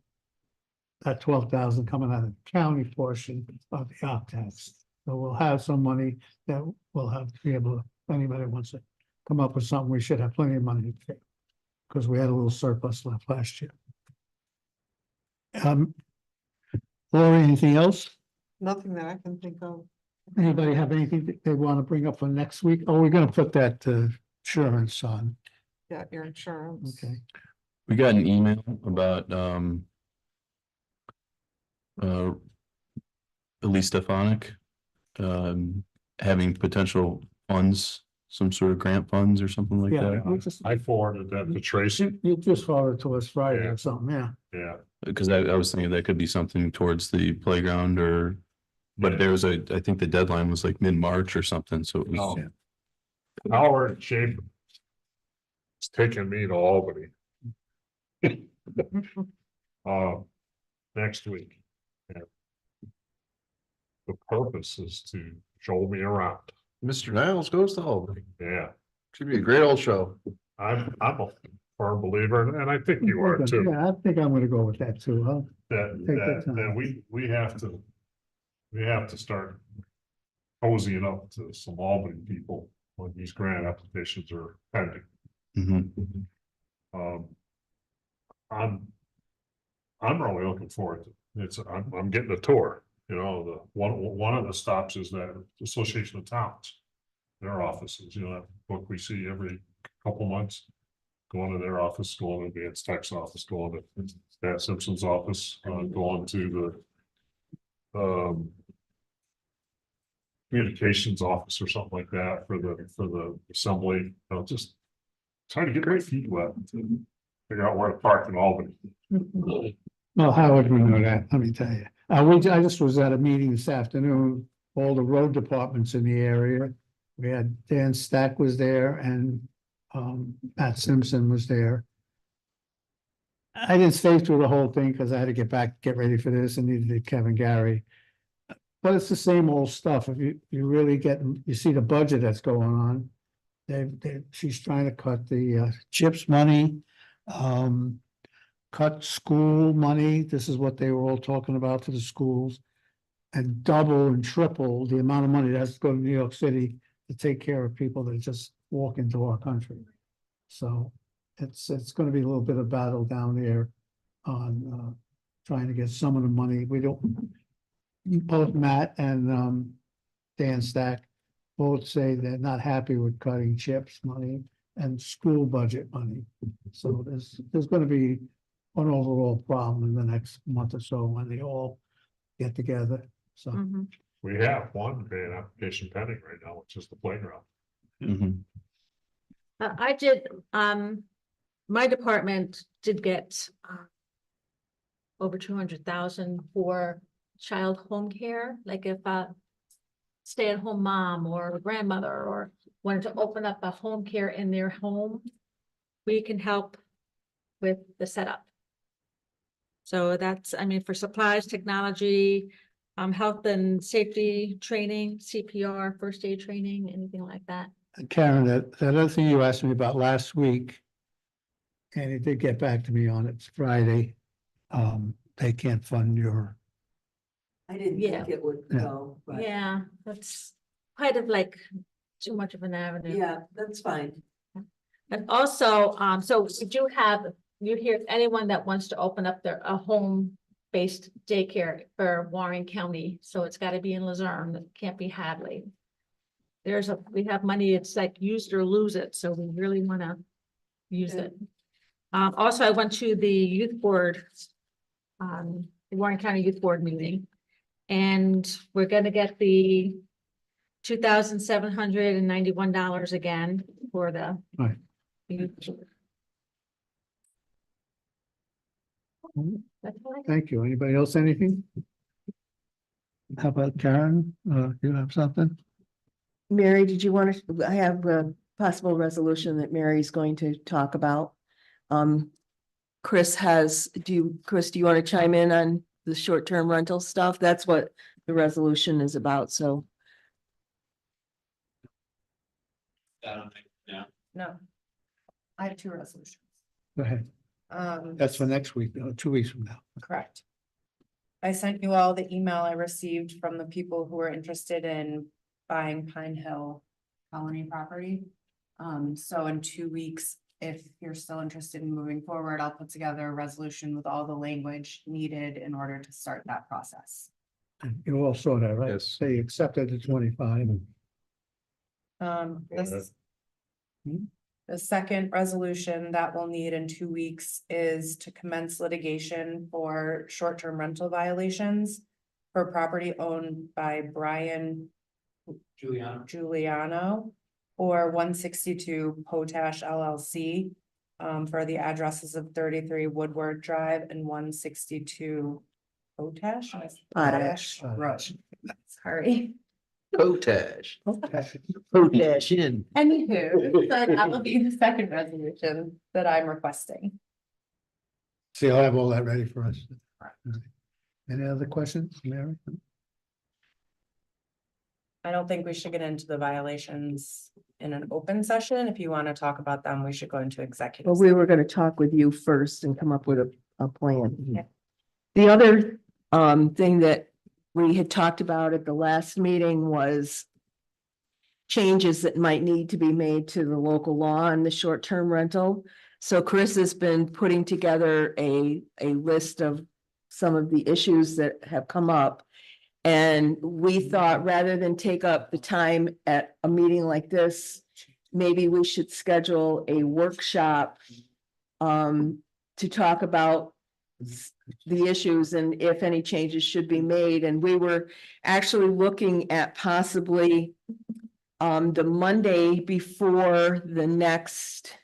that 12,000 coming out of the county portion of the opt-outs. So we'll have some money that we'll have to be able to, if anybody wants to come up with something, we should have plenty of money to pay. Because we had a little surplus left last year. Lori, anything else? Nothing that I can think of. Anybody have anything that they want to bring up for next week? Oh, we're gonna put that insurance on, Yeah, your insurance. okay. We got an email about Elise Stefanik having potential funds, some sort of grant funds or something like Yeah, that. we just, I forwarded that to Tracy. you just forwarded to us Friday Yeah. or something, yeah. Yeah, Because I was thinking that could be something towards the playground or, but Yeah. there was I think the deadline was like mid-March or something, so it was. Oh. Howard Schaefer. It's taking me to Albany. Next week. And the purpose is to show me around. Mr. Niles goes to Albany. Yeah, Should be a great old show. I'm a firm believer, and I think you are too, Yeah, I think I'm gonna go with that too, huh? Take your time. that we have to start cozying up to some Albany people when these grant applications are pending. Mhm. I'm really looking forward to it. I'm getting a tour, the one of the stops is that Association of Towns. Their offices, that book we see every couple months. Going to their office, going to Vance Tech's office, going to Stat Simpson's office, going to the communications office or something like that for the assembly, just trying to get my feet wet to figure out where to park in Albany. Well, Howard, we know that, let me tell you. I just was at a meeting this afternoon, all the road departments in the area. We had Dan Stack was there and Matt Simpson was there. I didn't stay through the whole thing because I had to get ready for this and needed Kevin Gary. But it's the same old stuff. If you really you see the budget that's going on. She's trying to cut the CHIPS money. cut school money. This is what they were all talking about to the schools. And double and triple the amount of money that's going to New York City to take care of people that just walk into our country. So it's gonna be a little bit of battle down there on trying to get some of the money. We don't, both Matt and Dan Stack both say they're not happy with cutting CHIPS money and school budget money. So there's gonna be an overall problem in the next month or so when they all get together. So We have one grant application pending right now, which is the playground. Mhm. I did, my department did get over 200,000 for child home care, like if a stay-at-home mom or a grandmother or wanted to open up a home care in their home, we can help with the setup. So that's, I mean, for supplies, technology, health and safety training, CPR, first aid training, anything like that. Karen, that other thing you asked me about last week, and he did get back to me on it, it's Friday. They can't fund your, I didn't Yeah. think it would Yeah. go, but Yeah, that's kind of like too much of an avenue. yeah, that's fine. And also, so we do have, you hear anyone that wants to open up a home-based daycare for Warren County, so it's gotta be in Luzerne, it can't be Hadley. We have money, it's like use it or lose it, so we really wanna use it. Also, I went to the youth board, the Warren County Youth Board meeting, and we're gonna get the $2,791 again for the. Right. youth. That's all I got. thank you. Anybody else, anything? How about Karen? You have something? Mary, did you want to, I have a possible resolution that Mary's going to talk about. Chris, do you want to chime in on the short-term rental stuff? That's what the resolution is about, so. No. I have two resolutions. Go ahead. That's for next week, 2 weeks from now. Correct. I sent you all the email I received from the people who are interested in buying Pine Hill Colony property. So in 2 weeks, if you're still interested in moving forward, I'll put together a resolution with all the language needed in order to start that process. You all saw that, right? Yes. They accepted the 25. This. The second resolution that we'll need in 2 weeks is to commence litigation for short-term rental violations for property owned by Brian Giuliano or 162 Potash LLC for the addresses of 33 Woodward Drive and 162 Potash Road. Sorry. Potash. Okay. Potash in. Anywho, that will be the second resolution that I'm requesting. See, I'll have all that ready for us. Any other questions, Mary? I don't think we should get into the violations in an open session. If you want to talk about them, we should go into executive. Well, we were gonna talk with you first and come up with a plan. Yeah. The other thing that we had talked about at the last meeting was changes that might need to be made to the local law on the short-term rental. So Chris has been putting together a list of some of the issues that have come up. And we thought rather than take up the time at a meeting like this, maybe we should schedule a workshop to talk about the issues and if any changes should be made. And we were actually looking at possibly the Monday before the next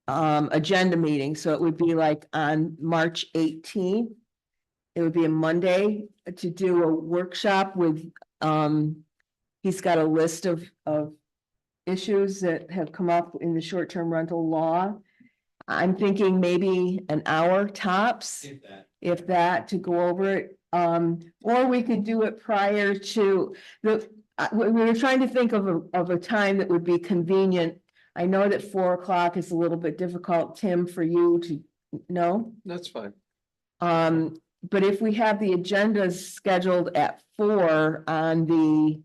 agenda meeting. So it would be like on March 18th. It would be a Monday to do a workshop with, he's got a list of issues that have come up in the short-term rental law. I'm thinking maybe an hour tops, if that, to go over it. Or we could do it prior to we were trying to think of a time that would be convenient. I know that 4 o'clock is a little bit difficult, Tim, for you to No? That's fine. But if we have the agendas scheduled at 4 on the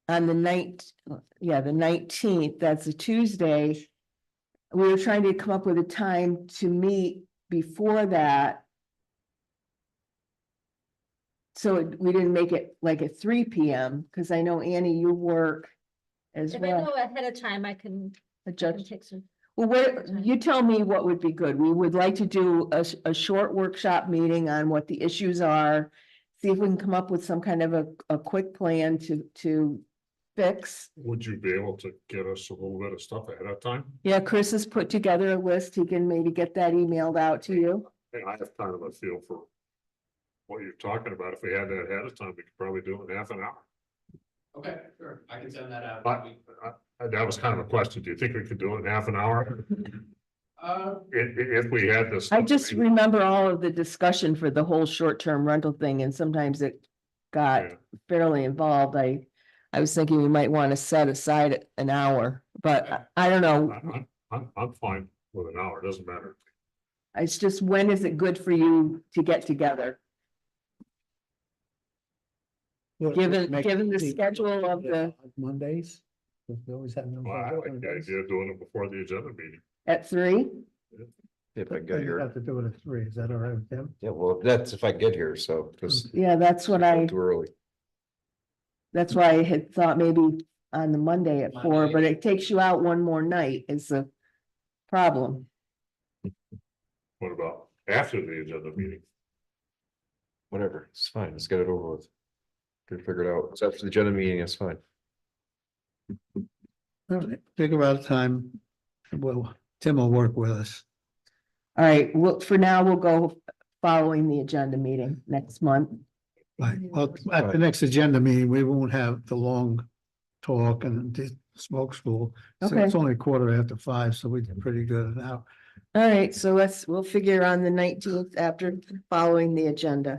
night, yeah, the 19th, that's a Tuesday. We were trying to come up with a time to meet before that. So we didn't make it like at 3 PM, because I know Annie, you work as If I well. know ahead of time, I can Adjust. take some. Well, what, you tell me what would be good. We would like to do a short workshop meeting on what the issues are. See if we can come up with some kind of a quick plan to fix. Would you be able to get us a little bit of stuff ahead of time? Yeah, Chris has put together a list. He can maybe get that emailed out to you. And I have kind of a feel for what you're talking about. If we had that ahead of time, we could probably do it in half an hour. Okay, sure, I can send that out. But that was kind of a question. Do you think we could do it in half an hour? If we had this. I just remember all of the discussion for the whole short-term rental thing, and sometimes it got Yeah. fairly involved. I was thinking we might want to set aside an hour, but I don't know. I'm fine with an hour. It doesn't matter. It's just, when is it good for you to get together? Given the schedule of the, Mondays. 'Cause we always have. Well, I like the idea of doing it before the agenda meeting. at 3? If I But get you here, have to do it at 3. Is that all right with them? yeah, well, that's if I get here, so, because Yeah, that's what too early. that's why I had thought maybe on the Monday at 4, but it takes you out one more night is the problem. What about after the agenda meeting? Whatever, it's fine, let's get it over with. Get it figured out, it's after the agenda meeting, it's fine. All right, figure out a time. Well, Tim will work with us. All right, well, for now, we'll go following the agenda meeting next month. Right, well, at the next agenda meeting, we won't have the long talk and the smoke school. So it's Okay. only 5:15, so we did pretty good now. All right, so we'll figure on the 19th after following the agenda.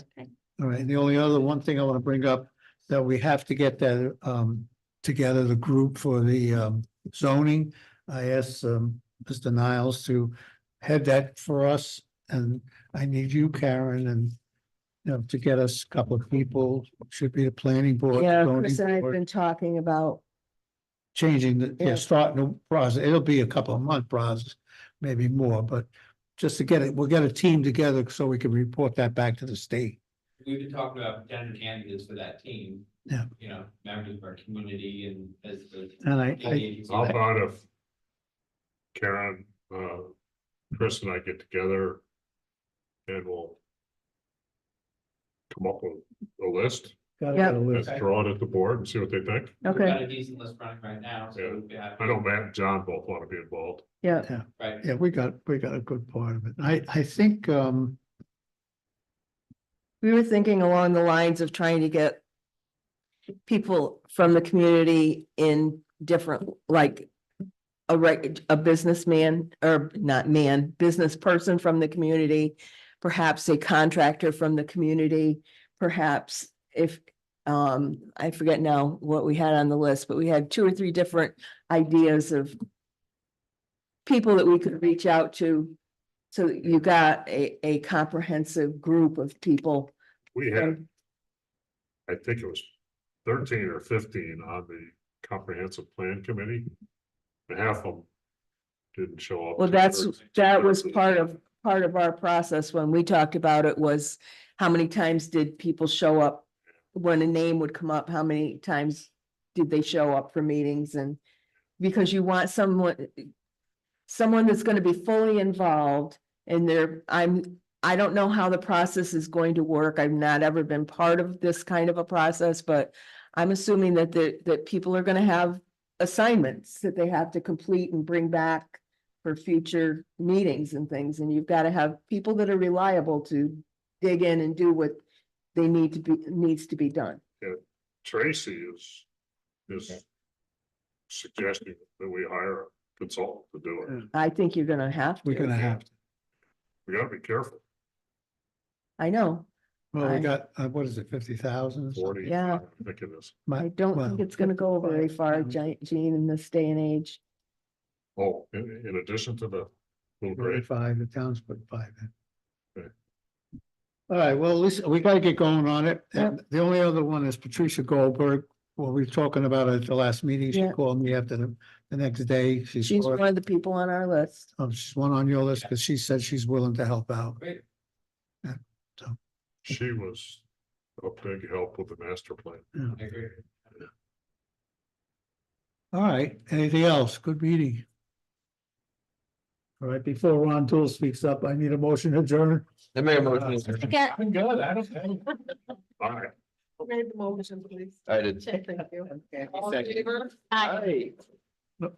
All right, and the only other one thing I want to bring up, that we have to get that together, the group for the zoning. I asked Mr. Niles to head that for us, and I need you, Karen, and to get us a couple of people, should be the planning board. Yeah, zoning Chris and I have board, been talking about, Changing the, Yeah. starting the process. It'll be a couple of month process, maybe more, but just to get it, we'll get a team together so we can report that back to the state. We've been talking about potential candidates for that team. Yeah. You know, members of our community and as the. And How about if Karen, Chris and I get together and we'll come up with a list Got Yep. a and list. throw it at the board and see what they think. We've okay, got a decent list running right now, so. Yeah. we'd be happy- I know Matt and John both want to be involved. yeah, Right. Yeah, we got a good part of it. I think, we were thinking along the lines of trying to get people from the community in different, like a businessman, or not man, business person from the community, perhaps a contractor from the community, perhaps if, I forget now what we had on the list, but we had 2 or 3 different ideas of people that we could reach out to. So that you got a comprehensive group of people. We had, And I think it was 13 or 15 on the comprehensive plan committee. And half of them didn't show up. well, that was part of our process when we talked about it, was how many times did people show up? When a name would come up, how many times did they show up for meetings? And because you want someone that's gonna be fully involved in there. I don't know how the process is going to work. I've not ever been part of this kind of a process, but I'm assuming that people are gonna have assignments that they have to complete and bring back for future meetings and things, and you've got to have people that are reliable to dig in and do what they needs to be done. Tracy is suggesting that we hire a consultant to do it. I think you're gonna have we're gonna to. have to. We gotta be careful. I know. Well, we I- got, what is it, 50,000? 40. Yeah. I think it is. I don't think it's gonna go very far, Gene, in this day and age. Oh, in addition to the little Only grade, five, the town's put five in. Okay. All right, well, at least we gotta get going on it. Yep. And the only other one is Patricia Goldberg. Well, we were talking about it at the last meeting. She Yeah. called me after the next day. She's one of the people on our list. She's one on your list because she said she's willing to help out. Great. she was a big help with the master plan. I agree. All right, anything else? Good meeting. All right, before Ron Tool speaks up, I need a motion to adjourn. I make a motion. Yeah, I'm good, I don't. All right. Who made the motion, please? I did. Thank you. I- Aye.